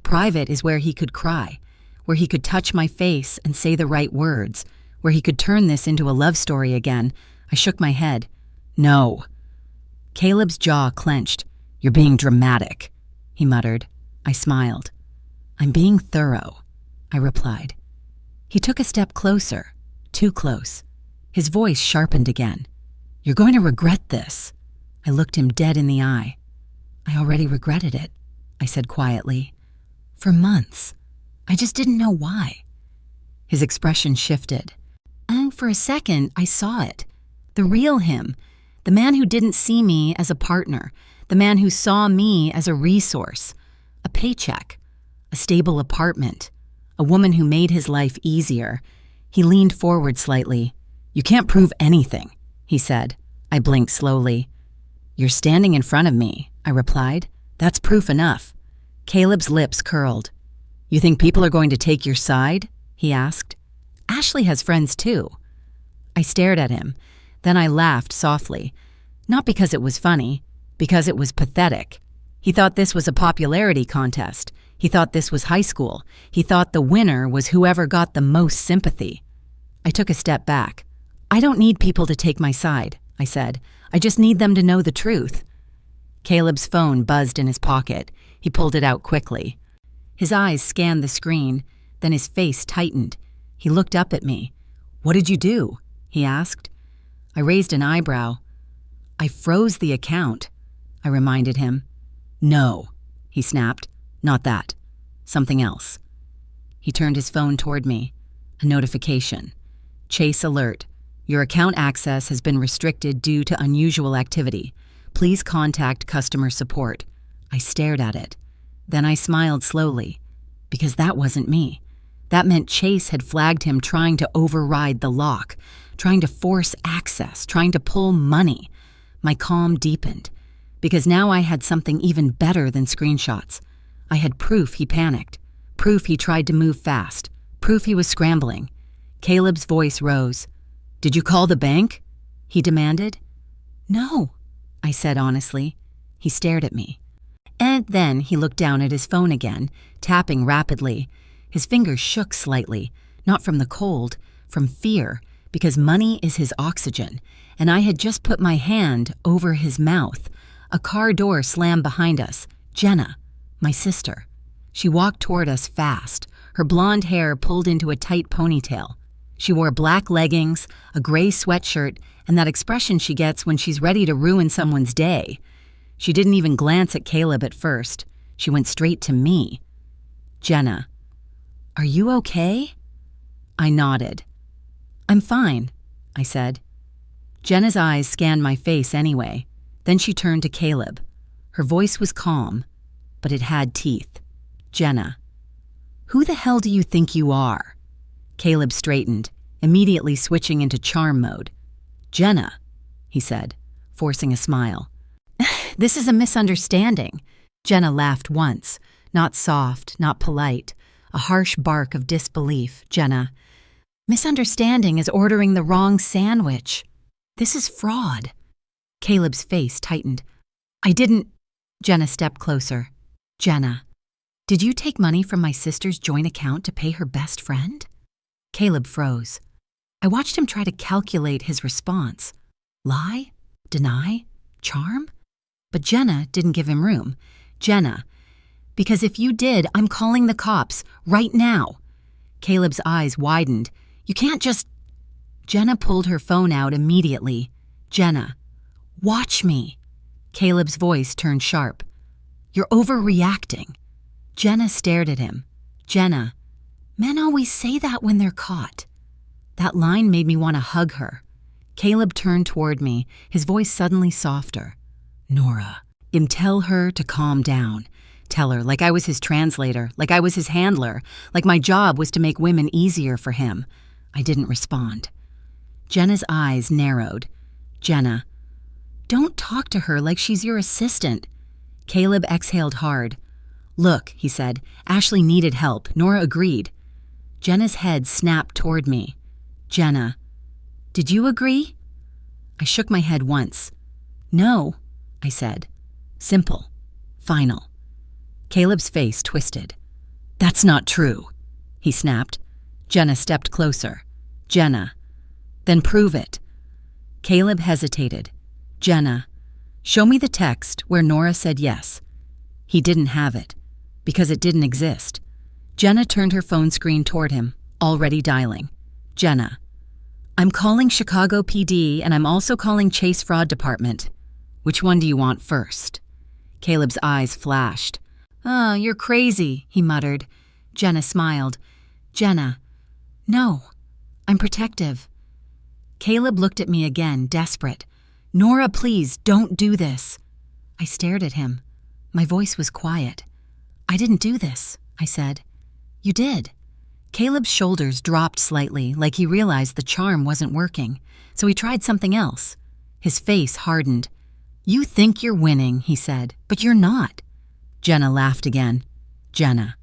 Private is where he could cry. Where he could touch my face and say the right words. Where he could turn this into a love story again. I shook my head. No. Caleb's jaw clenched. You're being dramatic, he muttered. I smiled. I'm being thorough, I replied. He took a step closer, too close. His voice sharpened again. You're going to regret this. I looked him dead in the eye. I already regretted it, I said quietly. For months. I just didn't know why. His expression shifted. And for a second, I saw it. The real him. The man who didn't see me as a partner. The man who saw me as a resource. A paycheck. A stable apartment. A woman who made his life easier. He leaned forward slightly. You can't prove anything, he said. I blinked slowly. You're standing in front of me, I replied. That's proof enough. Caleb's lips curled. You think people are going to take your side? He asked. Ashley has friends too. I stared at him. Then I laughed softly. Not because it was funny, because it was pathetic. He thought this was a popularity contest. He thought this was high school. He thought the winner was whoever got the most sympathy. I took a step back. I don't need people to take my side, I said. I just need them to know the truth. Caleb's phone buzzed in his pocket. He pulled it out quickly. His eyes scanned the screen, then his face tightened. He looked up at me. What did you do? He asked. I raised an eyebrow. I froze the account, I reminded him. No, he snapped. Not that. Something else. He turned his phone toward me. A notification. Chase alert. Your account access has been restricted due to unusual activity. Please contact customer support. I stared at it. Then I smiled slowly, because that wasn't me. That meant Chase had flagged him trying to override the lock, trying to force access, trying to pull money. My calm deepened, because now I had something even better than screenshots. I had proof he panicked, proof he tried to move fast, proof he was scrambling. Caleb's voice rose. Did you call the bank? He demanded. No, I said honestly. He stared at me. And then he looked down at his phone again, tapping rapidly. His fingers shook slightly, not from the cold, from fear, because money is his oxygen, and I had just put my hand over his mouth. A car door slammed behind us. Jenna, my sister. She walked toward us fast, her blonde hair pulled into a tight ponytail. She wore black leggings, a gray sweatshirt, and that expression she gets when she's ready to ruin someone's day. She didn't even glance at Caleb at first. She went straight to me. Jenna, are you okay? I nodded. I'm fine, I said. Jenna's eyes scanned my face anyway. Then she turned to Caleb. Her voice was calm, but it had teeth. Jenna, who the hell do you think you are? Caleb straightened, immediately switching into charm mode. Jenna, he said, forcing a smile. This is a misunderstanding. Jenna laughed once, not soft, not polite, a harsh bark of disbelief. Jenna, misunderstanding is ordering the wrong sandwich. This is fraud. Caleb's face tightened. I didn't. Jenna stepped closer. Jenna, did you take money from my sister's joint account to pay her best friend? Caleb froze. I watched him try to calculate his response. Lie? Deny? Charm? But Jenna didn't give him room. Jenna, because if you did, I'm calling the cops right now. Caleb's eyes widened. You can't just... Jenna pulled her phone out immediately. Jenna, watch me. Caleb's voice turned sharp. You're overreacting. Jenna stared at him. Jenna, men always say that when they're caught. That line made me want to hug her. Caleb turned toward me, his voice suddenly softer. Nora, tell her to calm down. Tell her like I was his translator, like I was his handler, like my job was to make women easier for him. I didn't respond. Jenna's eyes narrowed. Jenna, don't talk to her like she's your assistant. Caleb exhaled hard. Look, he said, Ashley needed help. Nora agreed. Jenna's head snapped toward me. Jenna, did you agree? I shook my head once. No, I said. Simple. Final. Caleb's face twisted. That's not true, he snapped. Jenna stepped closer. Jenna, then prove it. Caleb hesitated. Jenna, show me the text where Nora said yes. He didn't have it, because it didn't exist. Jenna turned her phone screen toward him, already dialing. Jenna. I'm calling Chicago PD and I'm also calling Chase Fraud Department. Which one do you want first? Caleb's eyes flashed. Oh, you're crazy, he muttered. Jenna smiled. Jenna. No, I'm protective. Caleb looked at me again, desperate. Nora, please, don't do this. I stared at him. My voice was quiet. I didn't do this, I said. You did. Caleb's shoulders dropped slightly, like he realized the charm wasn't working, so he tried something else. His face hardened. You think you're winning, he said, but you're not. Jenna laughed again. Jenna.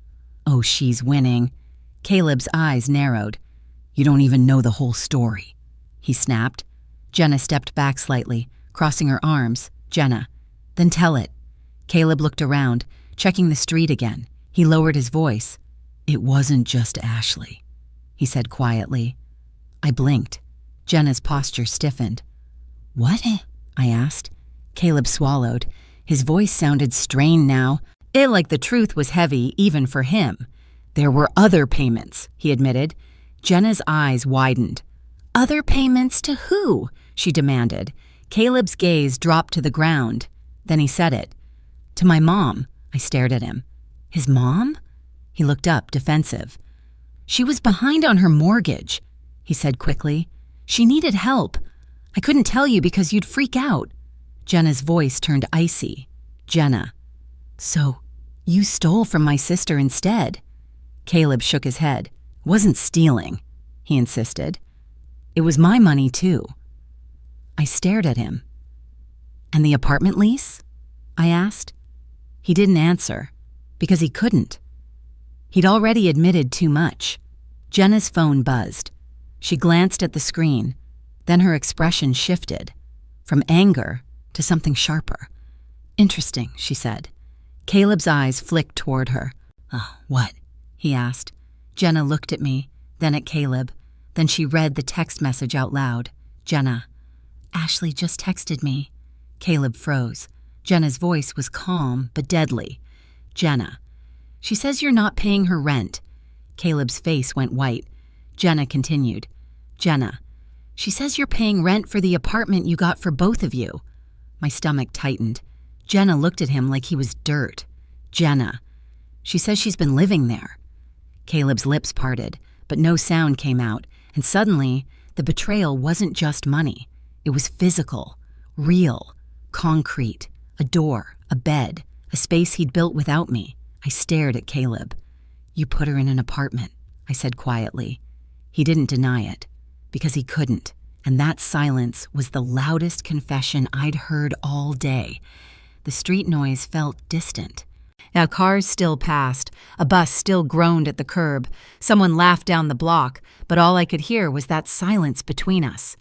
Oh, she's winning. Caleb's eyes narrowed. You don't even know the whole story, he snapped. Jenna stepped back slightly, crossing her arms. Jenna. Then tell it. Caleb looked around, checking the street again. He lowered his voice. It wasn't just Ashley, he said quietly. I blinked. Jenna's posture stiffened. What? I asked. Caleb swallowed. His voice sounded strained now, like the truth was heavy even for him. There were other payments, he admitted. Jenna's eyes widened. Other payments to who? She demanded. Caleb's gaze dropped to the ground. Then he said it. To my mom. I stared at him. His mom? He looked up, defensive. She was behind on her mortgage, he said quickly. She needed help. I couldn't tell you because you'd freak out. Jenna's voice turned icy. Jenna. So, you stole from my sister instead? Caleb shook his head. Wasn't stealing, he insisted. It was my money too. I stared at him. And the apartment lease? I asked. He didn't answer, because he couldn't. He'd already admitted too much. Jenna's phone buzzed. She glanced at the screen, then her expression shifted, from anger to something sharper. Interesting, she said. Caleb's eyes flicked toward her. Oh, what? He asked. Jenna looked at me, then at Caleb. Then she read the text message out loud. Jenna. Ashley just texted me. Caleb froze. Jenna's voice was calm but deadly. Jenna. She says you're not paying her rent. Caleb's face went white. Jenna continued. Jenna. She says you're paying rent for the apartment you got for both of you. My stomach tightened. Jenna looked at him like he was dirt. Jenna. She says she's been living there. Caleb's lips parted, but no sound came out, and suddenly, the betrayal wasn't just money. It was physical, real, concrete, a door, a bed, a space he'd built without me. I stared at Caleb. You put her in an apartment, I said quietly. He didn't deny it, because he couldn't, and that silence was the loudest confession I'd heard all day. The street noise felt distant. Now cars still passed, a bus still groaned at the curb, someone laughed down the block, but all I could hear was that silence between us.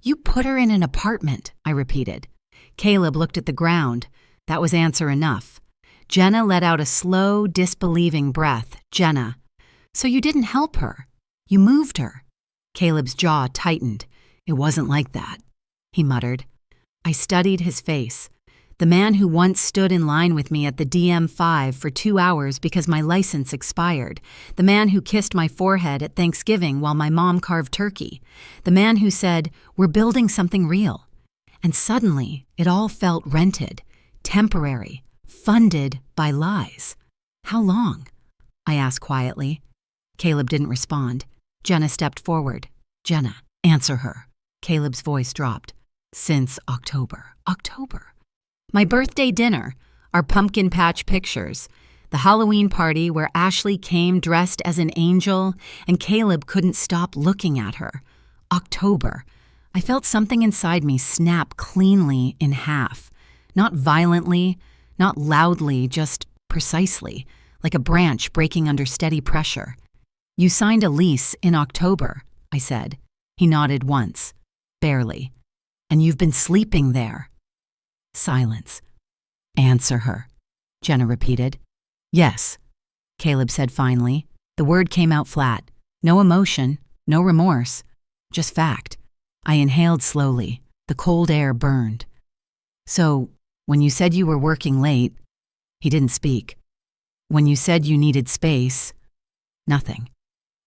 You put her in an apartment, I repeated. Caleb looked at the ground. That was answer enough. Jenna let out a slow, disbelieving breath. Jenna. So you didn't help her. You moved her. Caleb's jaw tightened. It wasn't like that, he muttered. I studied his face. The man who once stood in line with me at the DM5 for 2 hours because my license expired. The man who kissed my forehead at Thanksgiving while my mom carved turkey. The man who said, we're building something real. And suddenly, it all felt rented, temporary, funded by lies. How long? I asked quietly. Caleb didn't respond. Jenna stepped forward. Jenna, answer her. Caleb's voice dropped. Since October. October. My birthday dinner, our pumpkin patch pictures, the Halloween party where Ashley came dressed as an angel and Caleb couldn't stop looking at her. October. I felt something inside me snap cleanly in half. Not violently, not loudly, just precisely, like a branch breaking under steady pressure. You signed a lease in October, I said. He nodded once, barely. And you've been sleeping there. Silence. Answer her, Jenna repeated. Yes, Caleb said finally. The word came out flat. No emotion, no remorse, just fact. I inhaled slowly. The cold air burned. So, when you said you were working late, he didn't speak. When you said you needed space, Nothing.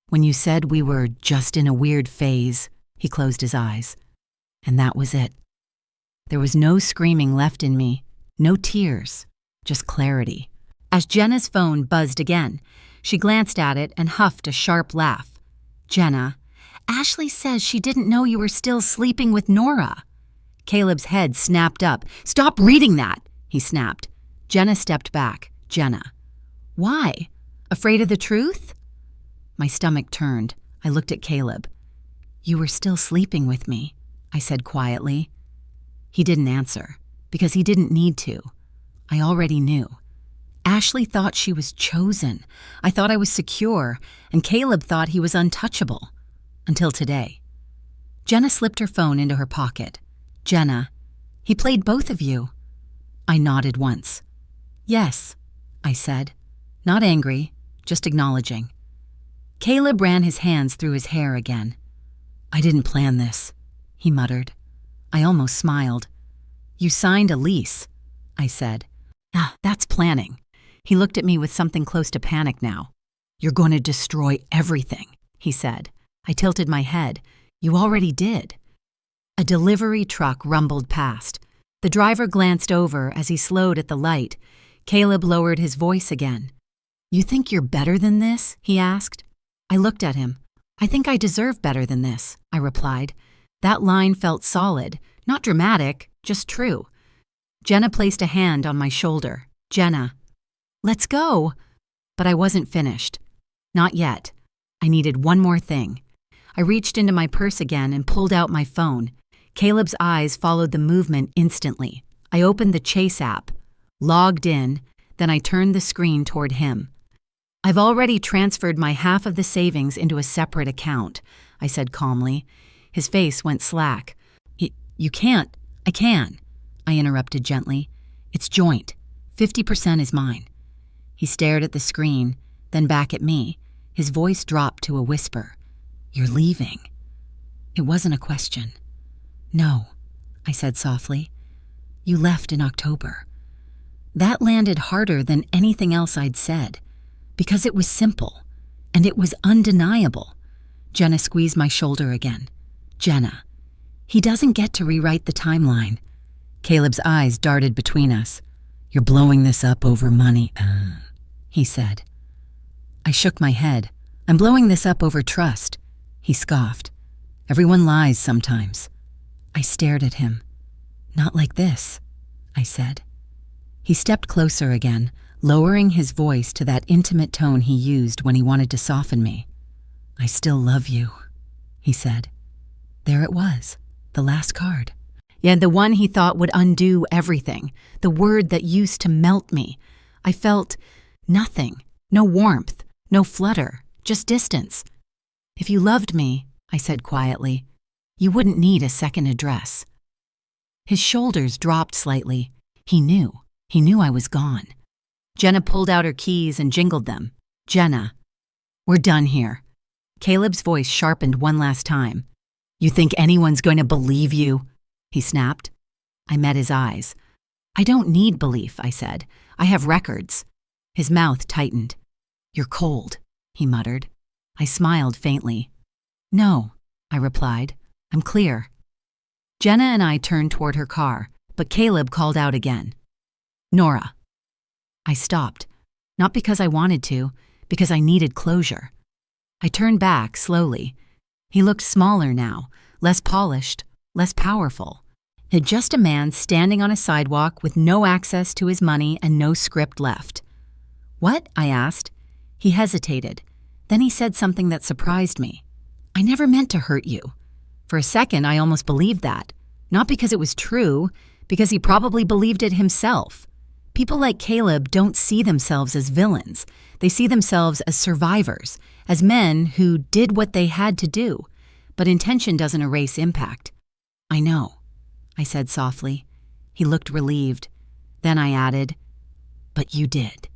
When you said we were just in a weird phase, he closed his eyes. And that was it. There was no screaming left in me, no tears, just clarity. As Jenna's phone buzzed again, she glanced at it and huffed a sharp laugh. Jenna, Ashley says she didn't know you were still sleeping with Nora. Caleb's head snapped up. Stop reading that, he snapped. Jenna stepped back. Jenna. Why? Afraid of the truth? My stomach turned. I looked at Caleb. You were still sleeping with me, I said quietly. He didn't answer, because he didn't need to. I already knew. Ashley thought she was chosen. I thought I was secure, and Caleb thought he was untouchable. Until today. Jenna slipped her phone into her pocket. Jenna, he played both of you. I nodded once. Yes, I said. Not angry, just acknowledging. Caleb ran his hands through his hair again. I didn't plan this, he muttered. I almost smiled. You signed a lease, I said. That's planning. He looked at me with something close to panic now. You're going to destroy everything, he said. I tilted my head. You already did. A delivery truck rumbled past. The driver glanced over as he slowed at the light. Caleb lowered his voice again. You think you're better than this? He asked. I looked at him. I think I deserve better than this, I replied. That line felt solid, not dramatic, just true. Jenna placed a hand on my shoulder. Jenna. Let's go. But I wasn't finished. Not yet. I needed one more thing. I reached into my purse again and pulled out my phone. Caleb's eyes followed the movement instantly. I opened the Chase app, logged in, then I turned the screen toward him. I've already transferred my half of the savings into a separate account, I said calmly. His face went slack. You can't. I can, I interrupted gently. It's joint. 50% is mine. He stared at the screen, then back at me. His voice dropped to a whisper. You're leaving. It wasn't a question. No, I said softly. You left in October. That landed harder than anything else I'd said, because it was simple, and it was undeniable. Jenna squeezed my shoulder again. Jenna, he doesn't get to rewrite the timeline. Caleb's eyes darted between us. You're blowing this up over money, he said. I shook my head. I'm blowing this up over trust. He scoffed. Everyone lies sometimes. I stared at him. Not like this, I said. He stepped closer again, lowering his voice to that intimate tone he used when he wanted to soften me. I still love you, he said. There it was, the last card. Yeah, the one he thought would undo everything, the word that used to melt me. I felt nothing, no warmth, no flutter, just distance. If you loved me, I said quietly, you wouldn't need a second address. His shoulders dropped slightly. He knew I was gone. Jenna pulled out her keys and jingled them. Jenna, we're done here. Caleb's voice sharpened one last time. You think anyone's going to believe you? He snapped. I met his eyes. I don't need belief, I said. I have records. His mouth tightened. You're cold, he muttered. I smiled faintly. No, I replied. I'm clear. Jenna and I turned toward her car, but Caleb called out again. Nora. I stopped, not because I wanted to, because I needed closure. I turned back slowly. He looked smaller now, less polished, less powerful. Just a man standing on a sidewalk with no access to his money and no script left. What? I asked. He hesitated. Then he said something that surprised me. I never meant to hurt you. For a second, I almost believed that. Not because it was true, because he probably believed it himself. People like Caleb don't see themselves as villains. They see themselves as survivors, as men who did what they had to do. But intention doesn't erase impact. I know, I said softly. He looked relieved. Then I added, but you did.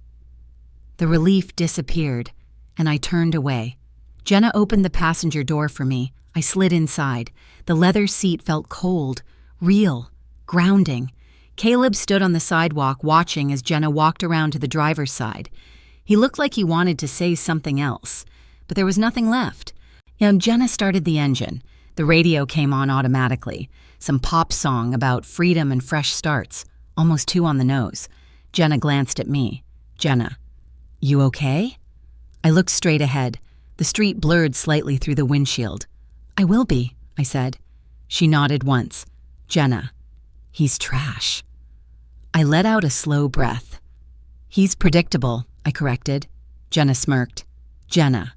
The relief disappeared, and I turned away. Jenna opened the passenger door for me. I slid inside. The leather seat felt cold, real, grounding. Caleb stood on the sidewalk watching as Jenna walked around to the driver's side. He looked like he wanted to say something else, but there was nothing left. Jenna started the engine. The radio came on automatically. Some pop song about freedom and fresh starts, almost too on the nose. Jenna glanced at me. Jenna, you okay? I looked straight ahead. The street blurred slightly through the windshield. I will be, I said. She nodded once. Jenna, he's trash. I let out a slow breath. He's predictable, I corrected. Jenna smirked. Jenna.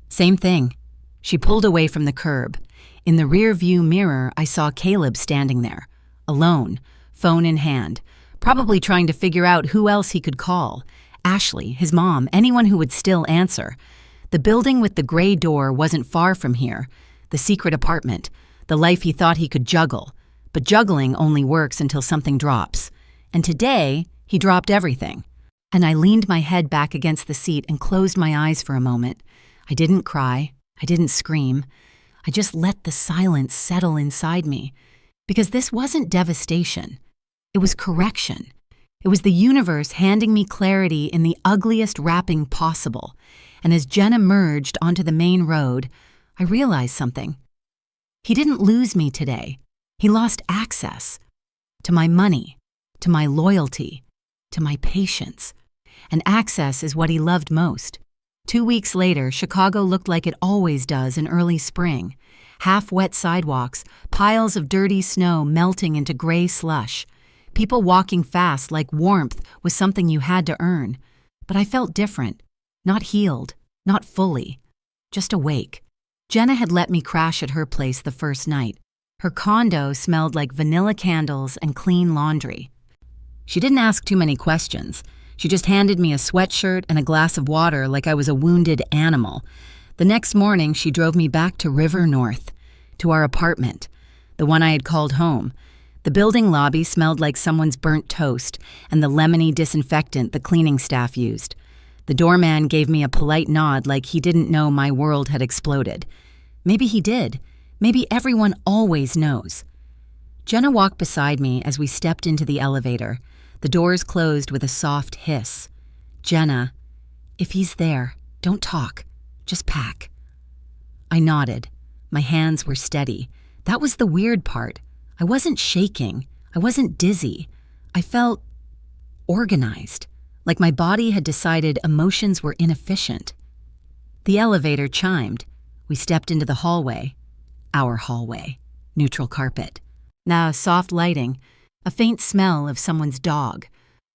Same thing. She pulled away from the curb. In the rear view mirror, I saw Caleb standing there, alone, phone in hand, probably trying to figure out who else he could call. Ashley, his mom, anyone who would still answer. The building with the gray door wasn't far from here. The secret apartment, the life he thought he could juggle. But juggling only works until something drops. And today, he dropped everything. And I leaned my head back against the seat and closed my eyes for a moment. I didn't cry. I didn't scream. I just let the silence settle inside me. Because this wasn't devastation. It was correction. It was the universe handing me clarity in the ugliest wrapping possible. And as Jenna merged onto the main road, I realized something. He didn't lose me today. He lost access to my money, to my loyalty, to my patience. And access is what he loved most. 2 weeks later, Chicago looked like it always does in early spring. Half-wet sidewalks, piles of dirty snow melting into gray slush. People walking fast like warmth was something you had to earn. But I felt different. Not healed, not fully, just awake. Jenna had let me crash at her place the first night. Her condo smelled like vanilla candles and clean laundry. She didn't ask too many questions. She just handed me a sweatshirt and a glass of water like I was a wounded animal. The next morning, she drove me back to River North, to our apartment, the one I had called home. The building lobby smelled like someone's burnt toast and the lemony disinfectant the cleaning staff used. The doorman gave me a polite nod like he didn't know my world had exploded. Maybe he did. Maybe everyone always knows. Jenna walked beside me as we stepped into the elevator. The doors closed with a soft hiss. Jenna, if he's there, don't talk. Just pack. I nodded. My hands were steady. That was the weird part. I wasn't shaking. I wasn't dizzy. I felt organized, like my body had decided emotions were inefficient. The elevator chimed. We stepped into the hallway. Our hallway. Neutral carpet. Now soft lighting. A faint smell of someone's dog.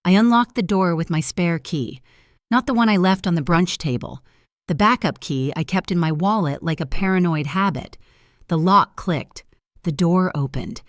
I unlocked the door with my spare key. Not the one I left on the brunch table. The backup key I kept in my wallet like a paranoid habit. The lock clicked. The door opened.